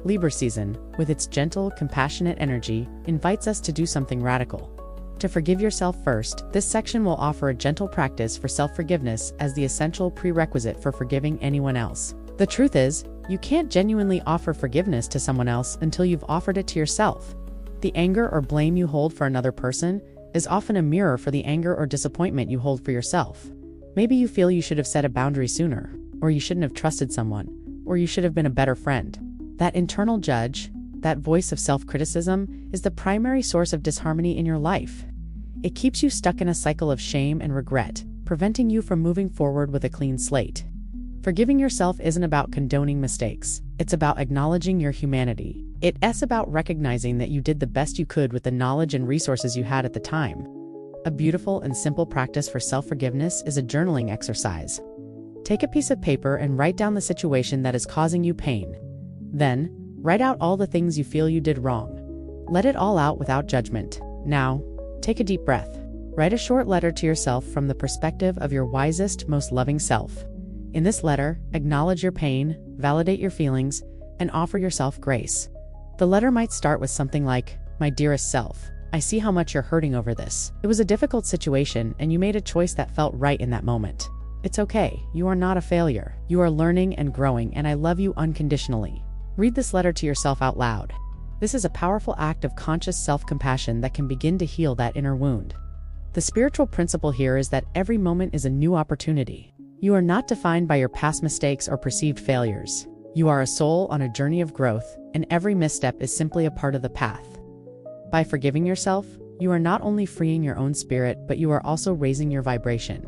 Libra season, with its gentle, compassionate energy, invites us to do something radical. To forgive yourself first, this section will offer a gentle practice for self-forgiveness as the essential prerequisite for forgiving anyone else. The truth is, you can't genuinely offer forgiveness to someone else until you've offered it to yourself. The anger or blame you hold for another person is often a mirror for the anger or disappointment you hold for yourself. Maybe you feel you should have set a boundary sooner, or you shouldn't have trusted someone, or you should have been a better friend. That internal judge, that voice of self-criticism, is the primary source of disharmony in your life. It keeps you stuck in a cycle of shame and regret, preventing you from moving forward with a clean slate. Forgiving yourself isn't about condoning mistakes. It's about acknowledging your humanity. It's about recognizing that you did the best you could with the knowledge and resources you had at the time. A beautiful and simple practice for self-forgiveness is a journaling exercise. Take a piece of paper and write down the situation that is causing you pain. Then, write out all the things you feel you did wrong. Let it all out without judgment. Now, take a deep breath. Write a short letter to yourself from the perspective of your wisest, most loving self. In this letter, acknowledge your pain, validate your feelings, and offer yourself grace. The letter might start with something like, "My dearest self, I see how much you're hurting over this. It was a difficult situation, and you made a choice that felt right in that moment. It's okay. You are not a failure. You are learning and growing, and I love you unconditionally. Read this letter to yourself out loud. This is a powerful act of conscious self-compassion that can begin to heal that inner wound. The spiritual principle here is that every moment is a new opportunity. You are not defined by your past mistakes or perceived failures. You are a soul on a journey of growth, and every misstep is simply a part of the path. By forgiving yourself, you are not only freeing your own spirit, but you are also raising your vibration.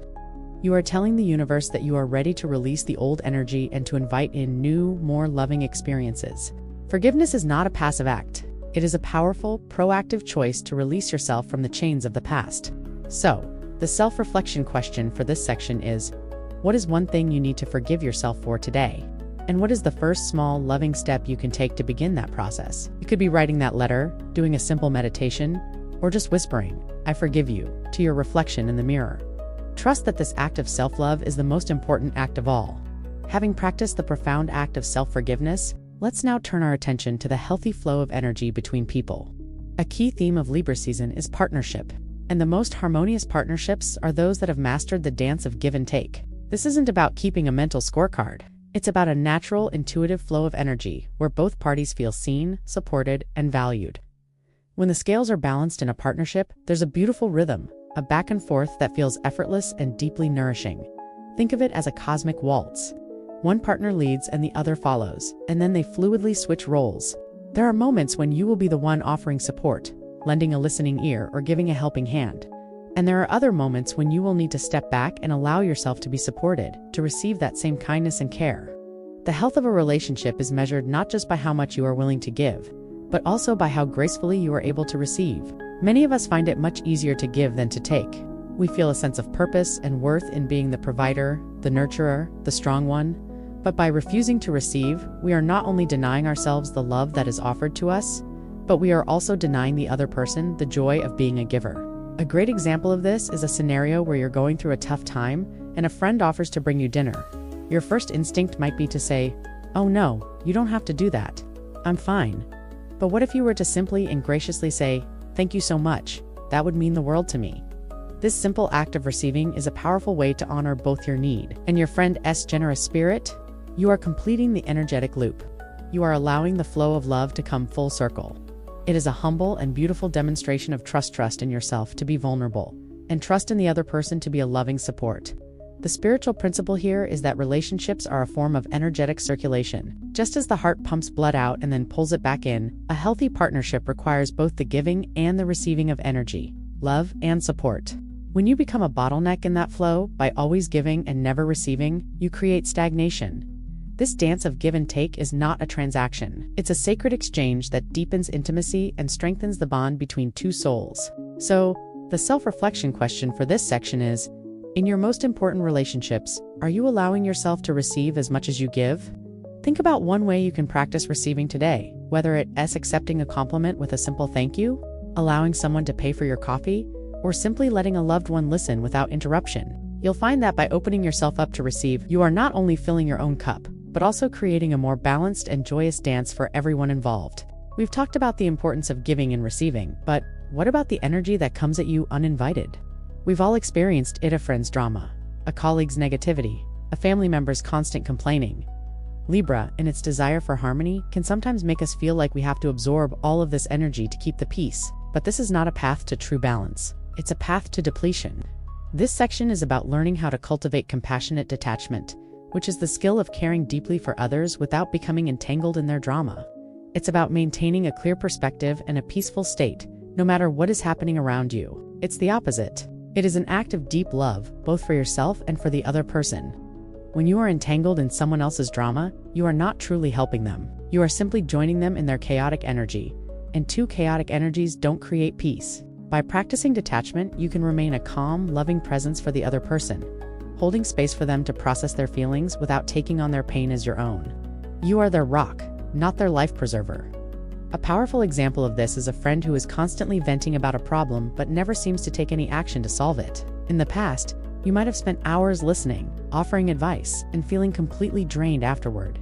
You are telling the universe that you are ready to release the old energy and to invite in new, more loving experiences. Forgiveness is not a passive act. It is a powerful, proactive choice to release yourself from the chains of the past. So, the self-reflection question for this section is, what is one thing you need to forgive yourself for today? And what is the first small, loving step you can take to begin that process? You could be writing that letter, doing a simple meditation, or just whispering, "I forgive you," to your reflection in the mirror. Trust that this act of self-love is the most important act of all. Having practiced the profound act of self-forgiveness, let's now turn our attention to the healthy flow of energy between people. A key theme of Libra season is partnership, and the most harmonious partnerships are those that have mastered the dance of give and take. This isn't about keeping a mental scorecard. It's about a natural, intuitive flow of energy where both parties feel seen, supported, and valued. When the scales are balanced in a partnership, there's a beautiful rhythm, a back and forth that feels effortless and deeply nourishing. Think of it as a cosmic waltz. One partner leads and the other follows, and then they fluidly switch roles. There are moments when you will be the one offering support, lending a listening ear, or giving a helping hand. And there are other moments when you will need to step back and allow yourself to be supported, to receive that same kindness and care. The health of a relationship is measured not just by how much you are willing to give, but also by how gracefully you are able to receive. Many of us find it much easier to give than to take. We feel a sense of purpose and worth in being the provider, the nurturer, the strong one. But by refusing to receive, we are not only denying ourselves the love that is offered to us, but we are also denying the other person the joy of being a giver. A great example of this is a scenario where you're going through a tough time and a friend offers to bring you dinner. Your first instinct might be to say, "Oh no, you don't have to do that. I'm fine." But what if you were to simply and graciously say, "Thank you so much. That would mean the world to me." This simple act of receiving is a powerful way to honor both your need and your friend's generous spirit. You are completing the energetic loop. You are allowing the flow of love to come full circle. It is a humble and beautiful demonstration of trust in yourself to be vulnerable, and trust in the other person to be a loving support. The spiritual principle here is that relationships are a form of energetic circulation. Just as the heart pumps blood out and then pulls it back in, a healthy partnership requires both the giving and the receiving of energy, love, and support. When you become a bottleneck in that flow, by always giving and never receiving, you create stagnation. This dance of give and take is not a transaction. It's a sacred exchange that deepens intimacy and strengthens the bond between two souls. So, the self-reflection question for this section is, in your most important relationships, are you allowing yourself to receive as much as you give? Think about one way you can practice receiving today, whether it's accepting a compliment with a simple thank you, allowing someone to pay for your coffee, or simply letting a loved one listen without interruption. You'll find that by opening yourself up to receive, you are not only filling your own cup, but also creating a more balanced and joyous dance for everyone involved. We've talked about the importance of giving and receiving, but what about the energy that comes at you uninvited? We've all experienced a friend's drama, a colleague's negativity, a family member's constant complaining. Libra, in its desire for harmony, can sometimes make us feel like we have to absorb all of this energy to keep the peace, but this is not a path to true balance. It's a path to depletion. This section is about learning how to cultivate compassionate detachment, which is the skill of caring deeply for others without becoming entangled in their drama. It's about maintaining a clear perspective and a peaceful state, no matter what is happening around you. It's the opposite. It is an act of deep love, both for yourself and for the other person. When you are entangled in someone else's drama, you are not truly helping them. You are simply joining them in their chaotic energy, and two chaotic energies don't create peace. By practicing detachment, you can remain a calm, loving presence for the other person, holding space for them to process their feelings without taking on their pain as your own. You are their rock, not their life preserver. A powerful example of this is a friend who is constantly venting about a problem but never seems to take any action to solve it. In the past, you might have spent hours listening, offering advice, and feeling completely drained afterward.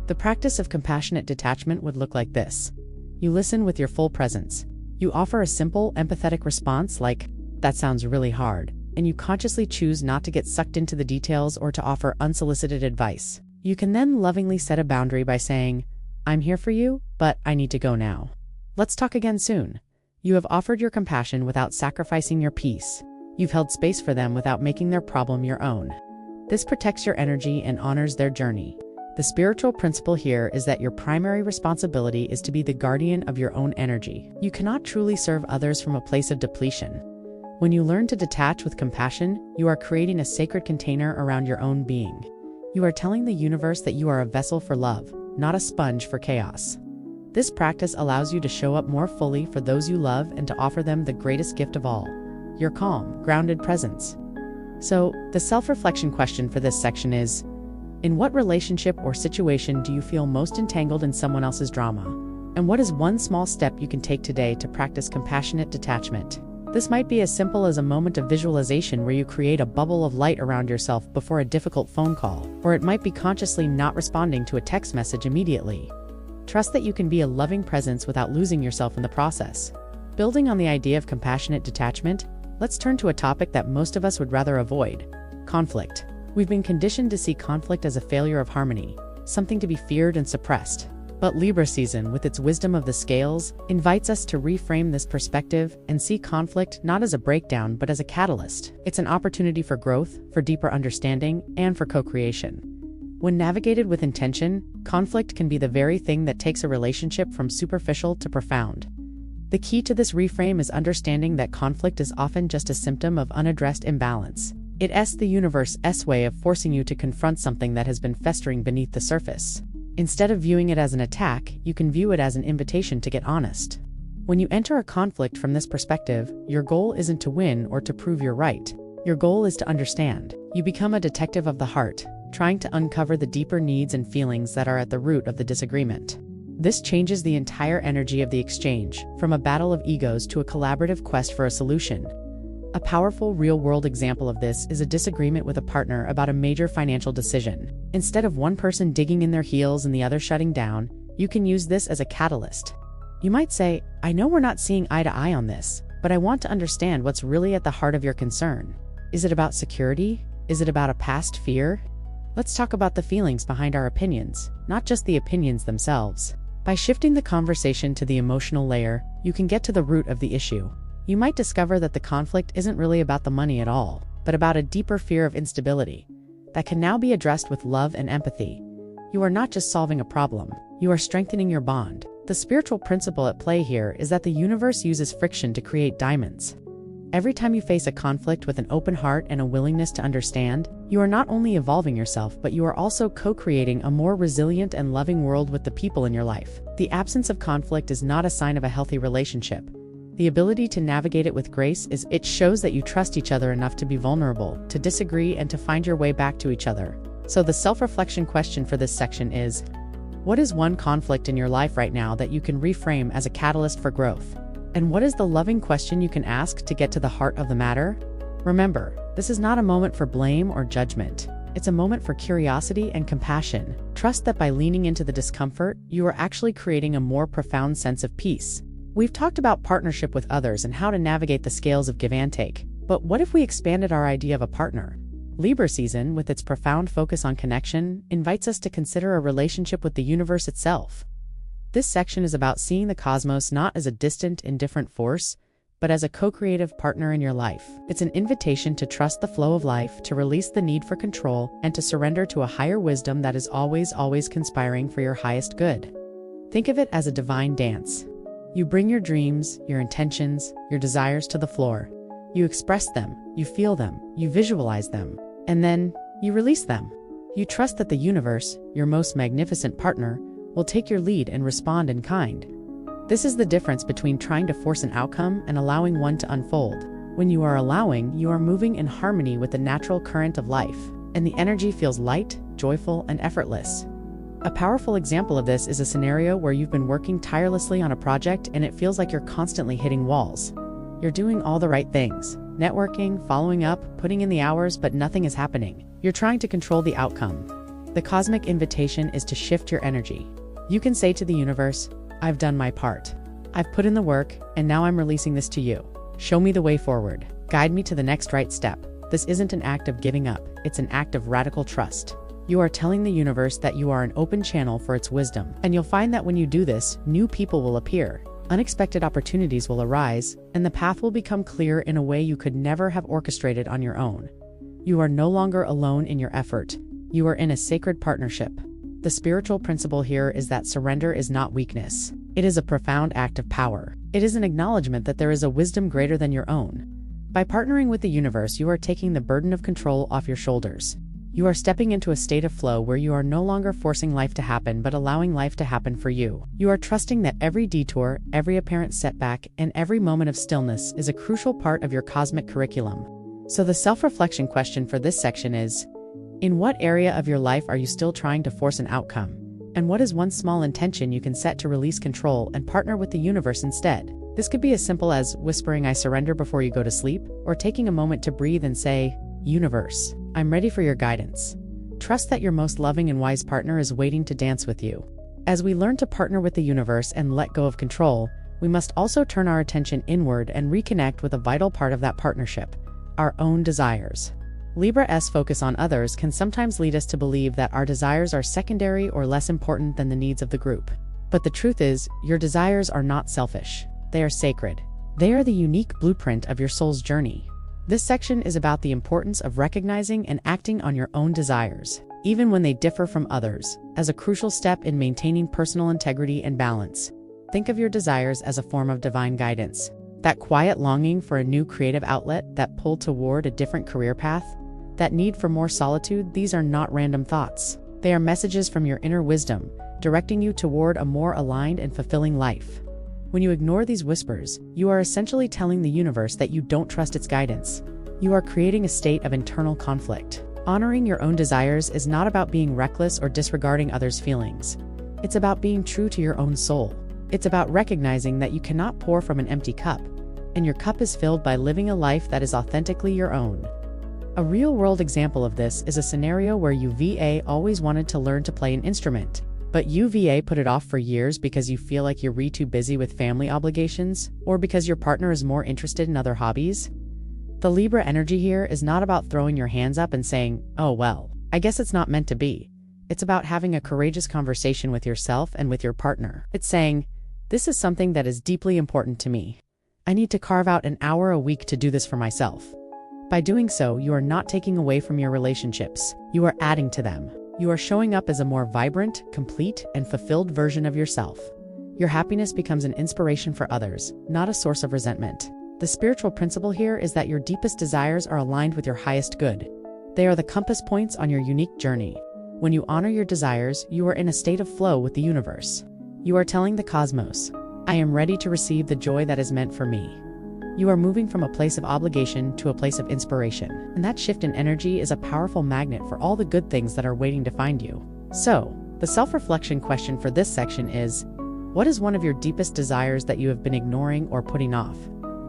The practice of compassionate detachment would look like this. You listen with your full presence. You offer a simple, empathetic response like, "That sounds really hard," and you consciously choose not to get sucked into the details or to offer unsolicited advice. You can then lovingly set a boundary by saying, "I'm here for you, but I need to go now. Let's talk again soon." You have offered your compassion without sacrificing your peace. You've held space for them without making their problem your own. This protects your energy and honors their journey. The spiritual principle here is that your primary responsibility is to be the guardian of your own energy. You cannot truly serve others from a place of depletion. When you learn to detach with compassion, you are creating a sacred container around your own being. You are telling the universe that you are a vessel for love, not a sponge for chaos. This practice allows you to show up more fully for those you love and to offer them the greatest gift of all, your calm, grounded presence. So, the self-reflection question for this section is, in what relationship or situation do you feel most entangled in someone else's drama? And what is one small step you can take today to practice compassionate detachment? This might be as simple as a moment of visualization where you create a bubble of light around yourself before a difficult phone call, or it might be consciously not responding to a text message immediately. Trust that you can be a loving presence without losing yourself in the process. Building on the idea of compassionate detachment, let's turn to a topic that most of us would rather avoid: conflict. We've been conditioned to see conflict as a failure of harmony, something to be feared and suppressed. But Libra season, with its wisdom of the scales, invites us to reframe this perspective and see conflict not as a breakdown but as a catalyst. It's an opportunity for growth, for deeper understanding, and for co-creation. When navigated with intention, conflict can be the very thing that takes a relationship from superficial to profound. The key to this reframe is understanding that conflict is often just a symptom of unaddressed imbalance. It's the universe's way of forcing you to confront something that has been festering beneath the surface. Instead of viewing it as an attack, you can view it as an invitation to get honest. When you enter a conflict from this perspective, your goal isn't to win or to prove you're right. Your goal is to understand. You become a detective of the heart, trying to uncover the deeper needs and feelings that are at the root of the disagreement. This changes the entire energy of the exchange, from a battle of egos to a collaborative quest for a solution. A powerful real-world example of this is a disagreement with a partner about a major financial decision. Instead of one person digging in their heels and the other shutting down, you can use this as a catalyst. You might say, "I know we're not seeing eye to eye on this, but I want to understand what's really at the heart of your concern. Is it about security? Is it about a past fear? Let's talk about the feelings behind our opinions, not just the opinions themselves." By shifting the conversation to the emotional layer, you can get to the root of the issue. You might discover that the conflict isn't really about the money at all, but about a deeper fear of instability that can now be addressed with love and empathy. You are not just solving a problem, you are strengthening your bond. The spiritual principle at play here is that the universe uses friction to create diamonds. Every time you face a conflict with an open heart and a willingness to understand, you are not only evolving yourself, but you are also co-creating a more resilient and loving world with the people in your life. The absence of conflict is not a sign of a healthy relationship. The ability to navigate it with grace it shows that you trust each other enough to be vulnerable, to disagree, and to find your way back to each other. So the self-reflection question for this section is, what is one conflict in your life right now that you can reframe as a catalyst for growth? And what is the loving question you can ask to get to the heart of the matter? Remember, this is not a moment for blame or judgment. It's a moment for curiosity and compassion. Trust that by leaning into the discomfort, you are actually creating a more profound sense of peace. We've talked about partnership with others and how to navigate the scales of give and take. But what if we expanded our idea of a partner? Libra season, with its profound focus on connection, invites us to consider a relationship with the universe itself. This section is about seeing the cosmos not as a distant, indifferent force, but as a co-creative partner in your life. It's an invitation to trust the flow of life, to release the need for control, and to surrender to a higher wisdom that is always conspiring for your highest good. Think of it as a divine dance. You bring your dreams, your intentions, your desires to the floor. You express them, you feel them, you visualize them, and then you release them. You trust that the universe, your most magnificent partner, will take your lead and respond in kind. This is the difference between trying to force an outcome and allowing one to unfold. When you are allowing, you are moving in harmony with the natural current of life, and the energy feels light, joyful, and effortless. A powerful example of this is a scenario where you've been working tirelessly on a project and it feels like you're constantly hitting walls. You're doing all the right things, networking, following up, putting in the hours, but nothing is happening. You're trying to control the outcome. The cosmic invitation is to shift your energy. You can say to the universe, "I've done my part. I've put in the work, and now I'm releasing this to you. Show me the way forward. Guide me to the next right step. This isn't an act of giving up, it's an act of radical trust. You are telling the universe that you are an open channel for its wisdom, and you'll find that when you do this, new people will appear, unexpected opportunities will arise, and the path will become clear in a way you could never have orchestrated on your own. You are no longer alone in your effort. You are in a sacred partnership. The spiritual principle here is that surrender is not weakness. It is a profound act of power. It is an acknowledgement that there is a wisdom greater than your own. By partnering with the universe, you are taking the burden of control off your shoulders. You are stepping into a state of flow where you are no longer forcing life to happen but allowing life to happen for you. You are trusting that every detour, every apparent setback, and every moment of stillness is a crucial part of your cosmic curriculum. So the self-reflection question for this section is, in what area of your life are you still trying to force an outcome? And what is one small intention you can set to release control and partner with the universe instead? This could be as simple as whispering "I surrender" before you go to sleep, or taking a moment to breathe and say, "Universe, I'm ready for your guidance." Trust that your most loving and wise partner is waiting to dance with you. As we learn to partner with the universe and let go of control, we must also turn our attention inward and reconnect with a vital part of that partnership, our own desires. Libra's focus on others can sometimes lead us to believe that our desires are secondary or less important than the needs of the group. But the truth is, your desires are not selfish. They are sacred. They are the unique blueprint of your soul's journey. This section is about the importance of recognizing and acting on your own desires, even when they differ from others, as a crucial step in maintaining personal integrity and balance. Think of your desires as a form of divine guidance. That quiet longing for a new creative outlet, that pull toward a different career path, that need for more solitude, these are not random thoughts. They are messages from your inner wisdom, directing you toward a more aligned and fulfilling life. When you ignore these whispers, you are essentially telling the universe that you don't trust its guidance. You are creating a state of internal conflict. Honoring your own desires is not about being reckless or disregarding others' feelings. It's about being true to your own soul. It's about recognizing that you cannot pour from an empty cup, and your cup is filled by living a life that is authentically your own. A real-world example of this is a scenario where UVA always wanted to learn to play an instrument, but UVA put it off for years because you feel like you're too busy with family obligations, or because your partner is more interested in other hobbies. The Libra energy here is not about throwing your hands up and saying, "Oh well, I guess it's not meant to be." It's about having a courageous conversation with yourself and with your partner. It's saying, "This is something that is deeply important to me. I need to carve out an hour a week to do this for myself." By doing so, you are not taking away from your relationships. You are adding to them. You are showing up as a more vibrant, complete, and fulfilled version of yourself. Your happiness becomes an inspiration for others, not a source of resentment. The spiritual principle here is that your deepest desires are aligned with your highest good. They are the compass points on your unique journey. When you honor your desires, you are in a state of flow with the universe. You are telling the cosmos, "I am ready to receive the joy that is meant for me." You are moving from a place of obligation to a place of inspiration, and that shift in energy is a powerful magnet for all the good things that are waiting to find you. So, the self-reflection question for this section is, what is one of your deepest desires that you have been ignoring or putting off?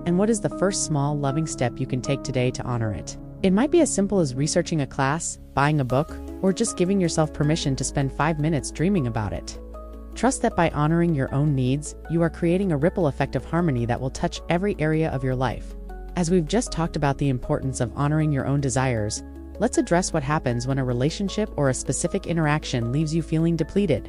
And what is the first small, loving step you can take today to honor it? It might be as simple as researching a class, buying a book, or just giving yourself permission to spend 5 minutes dreaming about it. Trust that by honoring your own needs, you are creating a ripple effect of harmony that will touch every area of your life. As we've just talked about the importance of honoring your own desires, let's address what happens when a relationship or a specific interaction leaves you feeling depleted.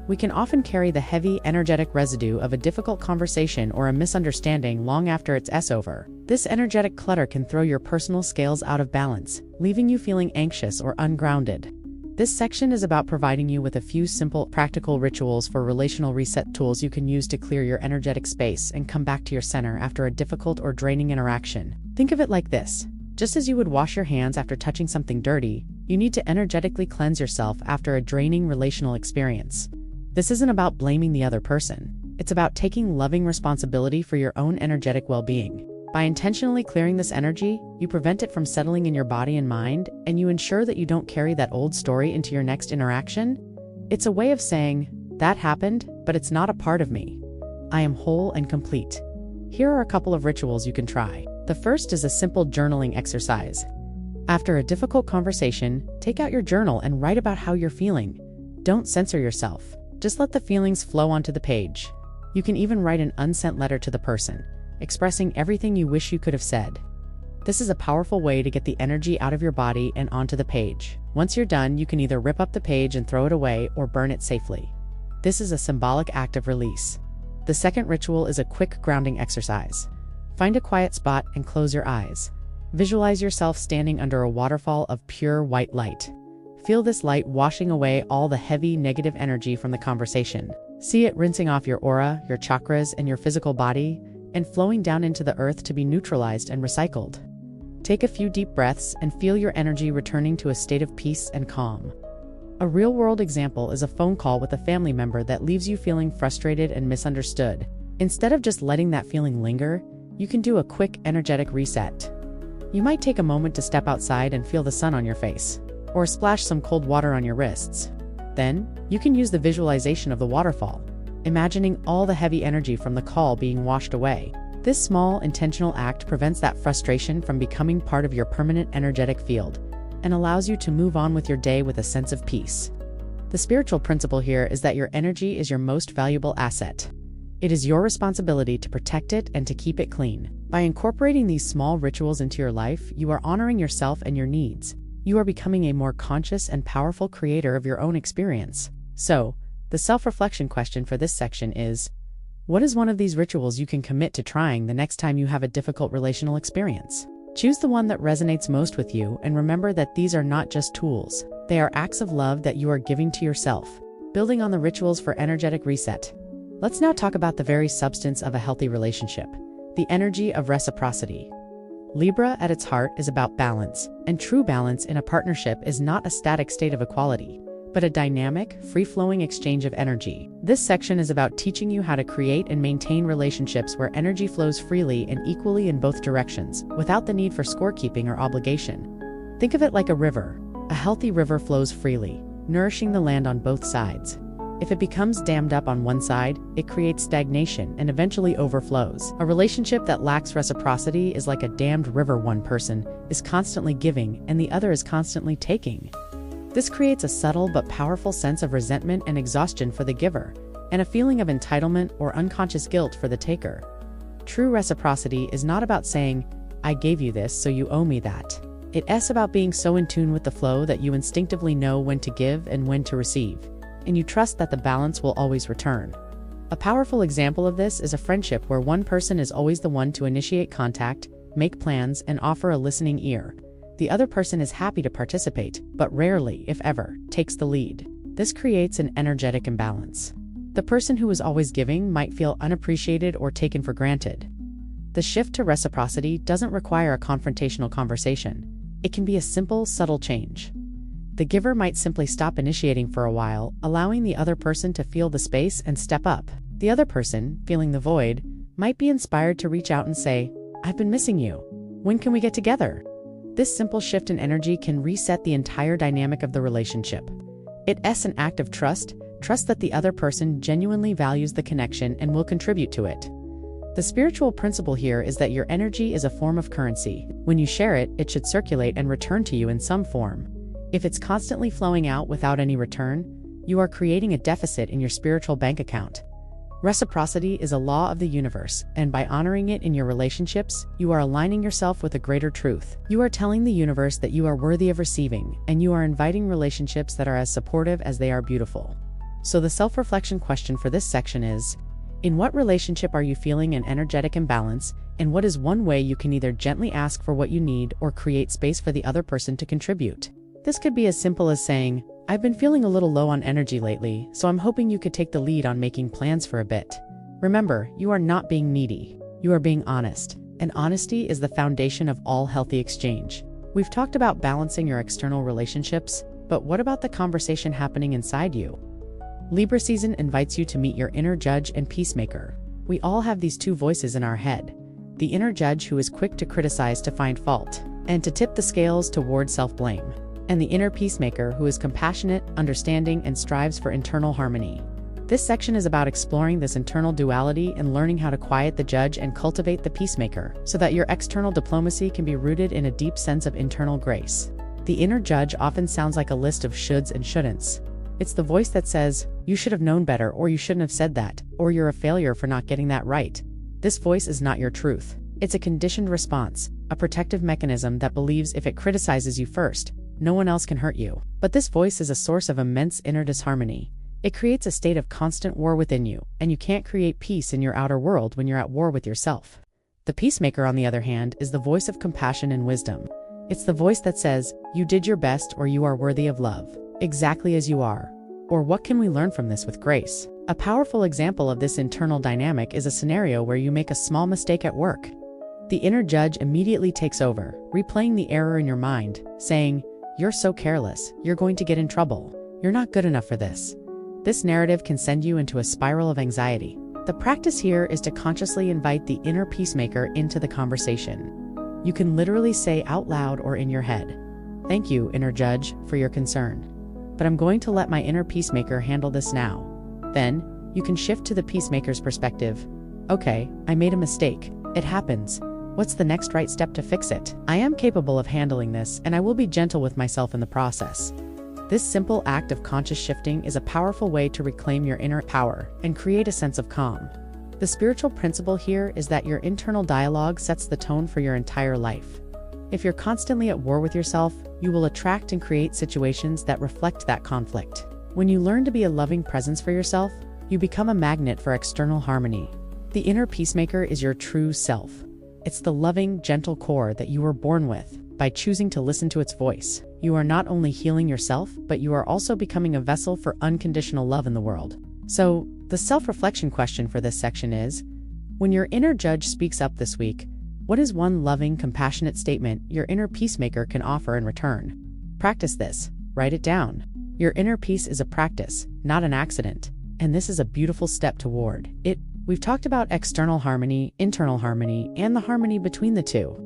We can often carry the heavy, energetic residue of a difficult conversation or a misunderstanding long after it's over. This energetic clutter can throw your personal scales out of balance, leaving you feeling anxious or ungrounded. This section is about providing you with a few simple, practical rituals for relational reset tools you can use to clear your energetic space and come back to your center after a difficult or draining interaction. Think of it like this. Just as you would wash your hands after touching something dirty, you need to energetically cleanse yourself after a draining relational experience. This isn't about blaming the other person. It's about taking loving responsibility for your own energetic well-being. By intentionally clearing this energy, you prevent it from settling in your body and mind, and you ensure that you don't carry that old story into your next interaction. It's a way of saying, "That happened, but it's not a part of me. I am whole and complete." Here are a couple of rituals you can try. The first is a simple journaling exercise. After a difficult conversation, take out your journal and write about how you're feeling. Don't censor yourself. Just let the feelings flow onto the page. You can even write an unsent letter to the person, expressing everything you wish you could have said. This is a powerful way to get the energy out of your body and onto the page. Once you're done, you can either rip up the page and throw it away or burn it safely. This is a symbolic act of release. The second ritual is a quick grounding exercise. Find a quiet spot and close your eyes. Visualize yourself standing under a waterfall of pure white light. Feel this light washing away all the heavy, negative energy from the conversation. See it rinsing off your aura, your chakras, and your physical body, and flowing down into the earth to be neutralized and recycled. Take a few deep breaths and feel your energy returning to a state of peace and calm. A real-world example is a phone call with a family member that leaves you feeling frustrated and misunderstood. Instead of just letting that feeling linger, you can do a quick, energetic reset. You might take a moment to step outside and feel the sun on your face, or splash some cold water on your wrists. Then, you can use the visualization of the waterfall, imagining all the heavy energy from the call being washed away. This small, intentional act prevents that frustration from becoming part of your permanent energetic field and allows you to move on with your day with a sense of peace. The spiritual principle here is that your energy is your most valuable asset. It is your responsibility to protect it and to keep it clean. By incorporating these small rituals into your life, you are honoring yourself and your needs. You are becoming a more conscious and powerful creator of your own experience. So, the self-reflection question for this section is, what is one of these rituals you can commit to trying the next time you have a difficult relational experience? Choose the one that resonates most with you, and remember that these are not just tools. They are acts of love that you are giving to yourself. Building on the rituals for energetic reset, let's now talk about the very substance of a healthy relationship, the energy of reciprocity. Libra at its heart is about balance, and true balance in a partnership is not a static state of equality, but a dynamic, free-flowing exchange of energy. This section is about teaching you how to create and maintain relationships where energy flows freely and equally in both directions, without the need for scorekeeping or obligation. Think of it like a river. A healthy river flows freely, nourishing the land on both sides. If it becomes dammed up on one side, it creates stagnation and eventually overflows. A relationship that lacks reciprocity is like a dammed river. One person is constantly giving and the other is constantly taking. This creates a subtle but powerful sense of resentment and exhaustion for the giver, and a feeling of entitlement or unconscious guilt for the taker. True reciprocity is not about saying, "I gave you this, so you owe me that." It's about being so in tune with the flow that you instinctively know when to give and when to receive, and you trust that the balance will always return. A powerful example of this is a friendship where one person is always the one to initiate contact, make plans, and offer a listening ear. The other person is happy to participate, but rarely, if ever, takes the lead. This creates an energetic imbalance. The person who is always giving might feel unappreciated or taken for granted. The shift to reciprocity doesn't require a confrontational conversation. It can be a simple, subtle change. The giver might simply stop initiating for a while, allowing the other person to feel the space and step up. The other person, feeling the void, might be inspired to reach out and say, "I've been missing you. When can we get together?" This simple shift in energy can reset the entire dynamic of the relationship. It's an act of trust that the other person genuinely values the connection and will contribute to it. The spiritual principle here is that your energy is a form of currency. When you share it, it should circulate and return to you in some form. If it's constantly flowing out without any return, you are creating a deficit in your spiritual bank account. Reciprocity is a law of the universe, and by honoring it in your relationships, you are aligning yourself with a greater truth. You are telling the universe that you are worthy of receiving, and you are inviting relationships that are as supportive as they are beautiful. So the self-reflection question for this section is, in what relationship are you feeling an energetic imbalance, and what is one way you can either gently ask for what you need or create space for the other person to contribute? This could be as simple as saying, "I've been feeling a little low on energy lately, so I'm hoping you could take the lead on making plans for a bit." Remember, you are not being needy. You are being honest, and honesty is the foundation of all healthy exchange. We've talked about balancing your external relationships, but what about the conversation happening inside you? Libra season invites you to meet your inner judge and peacemaker. We all have these two voices in our head. The inner judge who is quick to criticize to find fault, and to tip the scales toward self-blame. And the inner peacemaker who is compassionate, understanding, and strives for internal harmony. This section is about exploring this internal duality and learning how to quiet the judge and cultivate the peacemaker, so that your external diplomacy can be rooted in a deep sense of internal grace. The inner judge often sounds like a list of shoulds and shouldn'ts. It's the voice that says, you should have known better, or you shouldn't have said that, or you're a failure for not getting that right. This voice is not your truth. It's a conditioned response, a protective mechanism that believes if it criticizes you first, no one else can hurt you. But this voice is a source of immense inner disharmony. It creates a state of constant war within you, and you can't create peace in your outer world when you're at war with yourself. The peacemaker, on the other hand, is the voice of compassion and wisdom. It's the voice that says, you did your best, or you are worthy of love, exactly as you are. Or what can we learn from this with grace? A powerful example of this internal dynamic is a scenario where you make a small mistake at work. The inner judge immediately takes over, replaying the error in your mind, saying, you're so careless, you're going to get in trouble, you're not good enough for this. This narrative can send you into a spiral of anxiety. The practice here is to consciously invite the inner peacemaker into the conversation. You can literally say out loud or in your head, thank you, inner judge, for your concern. But I'm going to let my inner peacemaker handle this now. Then, you can shift to the peacemaker's perspective. Okay, I made a mistake. It happens. What's the next right step to fix it? I am capable of handling this, and I will be gentle with myself in the process. This simple act of conscious shifting is a powerful way to reclaim your inner power and create a sense of calm. The spiritual principle here is that your internal dialogue sets the tone for your entire life. If you're constantly at war with yourself, you will attract and create situations that reflect that conflict. When you learn to be a loving presence for yourself, you become a magnet for external harmony. The inner peacemaker is your true self. It's the loving, gentle core that you were born with. By choosing to listen to its voice, you are not only healing yourself, but you are also becoming a vessel for unconditional love in the world. So, the self-reflection question for this section is, when your inner judge speaks up this week, what is one loving, compassionate statement your inner peacemaker can offer in return? Practice this. Write it down. Your inner peace is a practice, not an accident, and this is a beautiful step toward it. We've talked about external harmony, internal harmony, and the harmony between the two.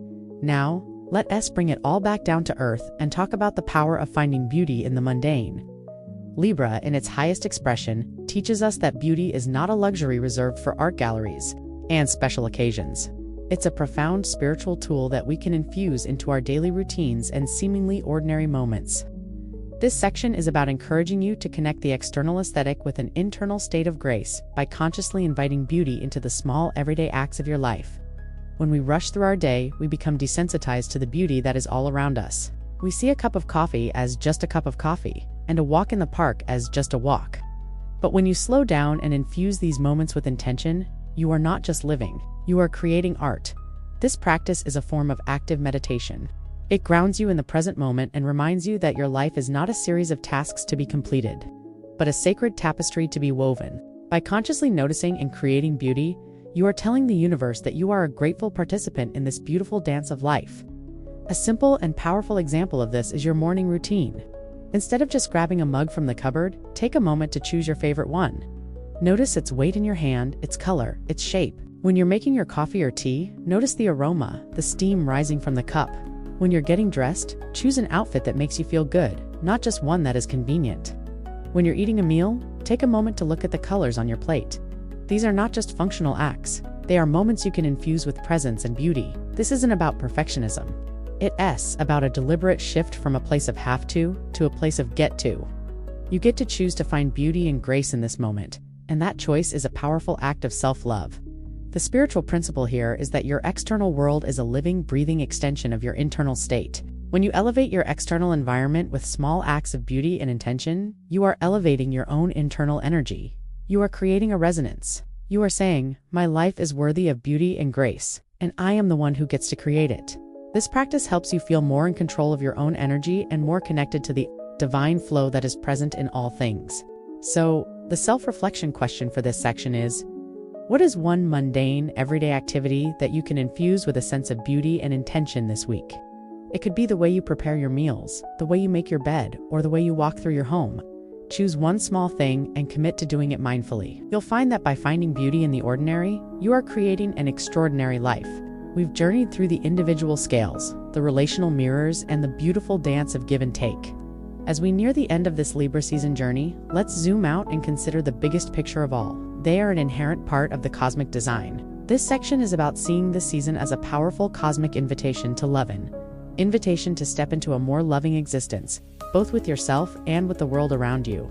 Now, let us bring it all back down to earth and talk about the power of finding beauty in the mundane. Libra, in its highest expression, teaches us that beauty is not a luxury reserved for art galleries and special occasions. It's a profound spiritual tool that we can infuse into our daily routines and seemingly ordinary moments. This section is about encouraging you to connect the external aesthetic with an internal state of grace by consciously inviting beauty into the small, everyday acts of your life. When we rush through our day, we become desensitized to the beauty that is all around us. We see a cup of coffee as just a cup of coffee, and a walk in the park as just a walk. But when you slow down and infuse these moments with intention, you are not just living, you are creating art. This practice is a form of active meditation. It grounds you in the present moment and reminds you that your life is not a series of tasks to be completed, but a sacred tapestry to be woven. By consciously noticing and creating beauty, you are telling the universe that you are a grateful participant in this beautiful dance of life. A simple and powerful example of this is your morning routine. Instead of just grabbing a mug from the cupboard, take a moment to choose your favorite one. Notice its weight in your hand, its color, its shape. When you're making your coffee or tea, notice the aroma, the steam rising from the cup. When you're getting dressed, choose an outfit that makes you feel good, not just one that is convenient. When you're eating a meal, take a moment to look at the colors on your plate. These are not just functional acts, they are moments you can infuse with presence and beauty. This isn't about perfectionism. It's about a deliberate shift from a place of have to a place of get to. You get to choose to find beauty and grace in this moment, and that choice is a powerful act of self-love. The spiritual principle here is that your external world is a living, breathing extension of your internal state. When you elevate your external environment with small acts of beauty and intention, you are elevating your own internal energy. You are creating a resonance. You are saying, my life is worthy of beauty and grace, and I am the one who gets to create it. This practice helps you feel more in control of your own energy and more connected to the divine flow that is present in all things. So, the self-reflection question for this section is, what is one mundane, everyday activity that you can infuse with a sense of beauty and intention this week? It could be the way you prepare your meals, the way you make your bed, or the way you walk through your home. Choose one small thing and commit to doing it mindfully. You'll find that by finding beauty in the ordinary, you are creating an extraordinary life. We've journeyed through the individual scales, the relational mirrors, and the beautiful dance of give and take. As we near the end of this Libra season journey, let's zoom out and consider the biggest picture of all. They are an inherent part of the cosmic design. This section is about seeing this season as a powerful cosmic invitation to love invitation to step into a more loving existence, both with yourself and with the world around you.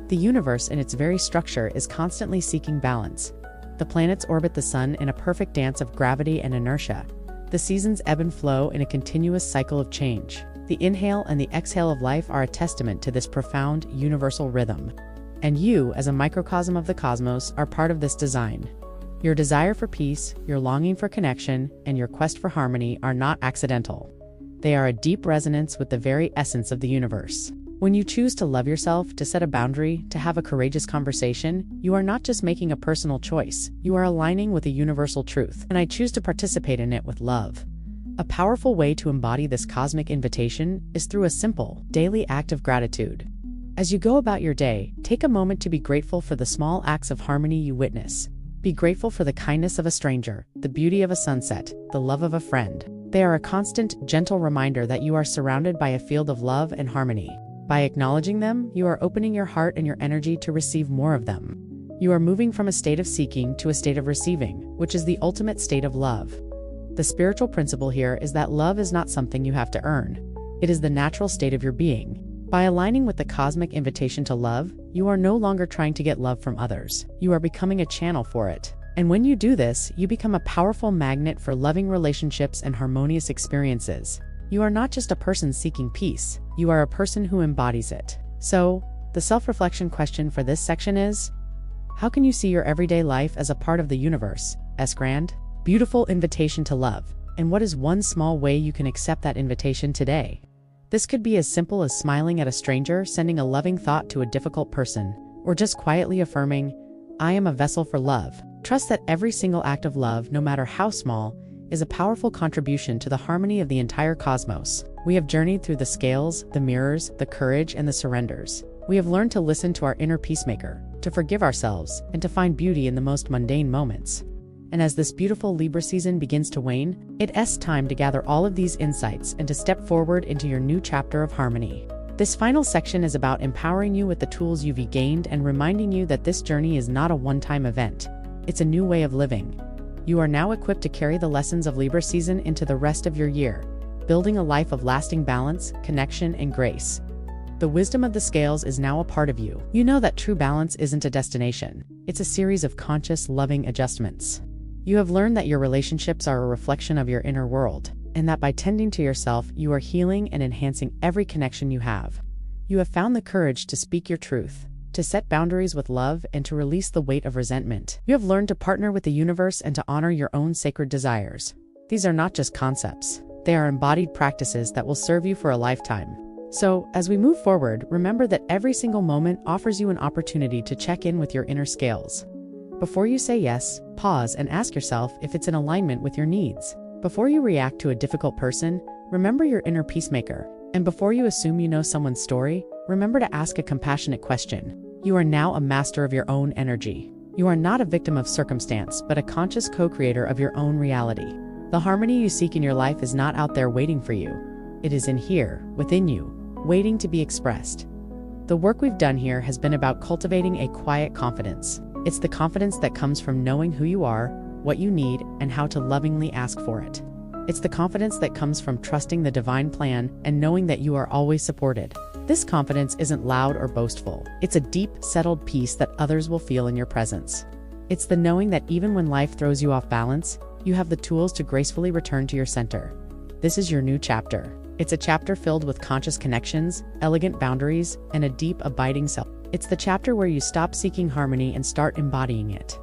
The universe in its very structure is constantly seeking balance. The planets orbit the sun in a perfect dance of gravity and inertia. The seasons ebb and flow in a continuous cycle of change. The inhale and the exhale of life are a testament to this profound, universal rhythm. And you, as a microcosm of the cosmos, are part of this design. Your desire for peace, your longing for connection, and your quest for harmony are not accidental. They are a deep resonance with the very essence of the universe. When you choose to love yourself, to set a boundary, to have a courageous conversation, you are not just making a personal choice, you are aligning with a universal truth, and I choose to participate in it with love. A powerful way to embody this cosmic invitation is through a simple, daily act of gratitude. As you go about your day, take a moment to be grateful for the small acts of harmony you witness. Be grateful for the kindness of a stranger, the beauty of a sunset, the love of a friend. They are a constant, gentle reminder that you are surrounded by a field of love and harmony. By acknowledging them, you are opening your heart and your energy to receive more of them. You are moving from a state of seeking to a state of receiving, which is the ultimate state of love. The spiritual principle here is that love is not something you have to earn. It is the natural state of your being. By aligning with the cosmic invitation to love, you are no longer trying to get love from others. You are becoming a channel for it. And when you do this, you become a powerful magnet for loving relationships and harmonious experiences. You are not just a person seeking peace, you are a person who embodies it. So, the self-reflection question for this section is, how can you see your everyday life as a part of the universe's grand, beautiful invitation to love? And what is one small way you can accept that invitation today? This could be as simple as smiling at a stranger, sending a loving thought to a difficult person, or just quietly affirming, I am a vessel for love. Trust that every single act of love, no matter how small, is a powerful contribution to the harmony of the entire cosmos. We have journeyed through the scales, the mirrors, the courage, and the surrenders. We have learned to listen to our inner peacemaker, to forgive ourselves, and to find beauty in the most mundane moments. And as this beautiful Libra season begins to wane, it's time to gather all of these insights and to step forward into your new chapter of harmony. This final section is about empowering you with the tools you've gained and reminding you that this journey is not a one-time event. It's a new way of living. You are now equipped to carry the lessons of Libra season into the rest of your year, building a life of lasting balance, connection, and grace. The wisdom of the scales is now a part of you. You know that true balance isn't a destination. It's a series of conscious, loving adjustments. You have learned that your relationships are a reflection of your inner world, and that by tending to yourself, you are healing and enhancing every connection you have. You have found the courage to speak your truth, to set boundaries with love, and to release the weight of resentment. You have learned to partner with the universe and to honor your own sacred desires. These are not just concepts. They are embodied practices that will serve you for a lifetime. So, as we move forward, remember that every single moment offers you an opportunity to check in with your inner scales. Before you say yes, pause and ask yourself if it's in alignment with your needs. Before you react to a difficult person, remember your inner peacemaker. And before you assume you know someone's story, remember to ask a compassionate question. You are now a master of your own energy. You are not a victim of circumstance, but a conscious co-creator of your own reality. The harmony you seek in your life is not out there waiting for you. It is in here, within you, waiting to be expressed. The work we've done here has been about cultivating a quiet confidence. It's the confidence that comes from knowing who you are, what you need, and how to lovingly ask for it. It's the confidence that comes from trusting the divine plan and knowing that you are always supported. This confidence isn't loud or boastful. It's a deep, settled peace that others will feel in your presence. It's the knowing that even when life throws you off balance, you have the tools to gracefully return to your center. This is your new chapter. It's a chapter filled with conscious connections, elegant boundaries, and a deep, abiding self. It's the chapter where you stop seeking harmony and start embodying it.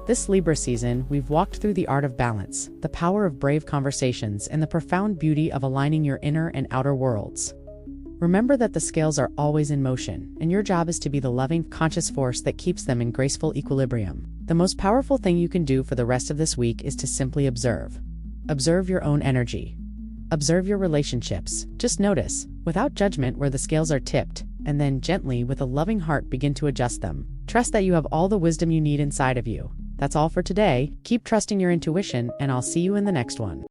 This Libra season, we've walked through the art of balance, the power of brave conversations, and the profound beauty of aligning your inner and outer worlds. Remember that the scales are always in motion, and your job is to be the loving, conscious force that keeps them in graceful equilibrium. The most powerful thing you can do for the rest of this week is to simply observe. Observe your own energy. Observe your relationships. Just notice, without judgment, where the scales are tipped, and then gently, with a loving heart, begin to adjust them. Trust that you have all the wisdom you need inside of you. That's all for today. Keep trusting your intuition, and I'll see you in the next one.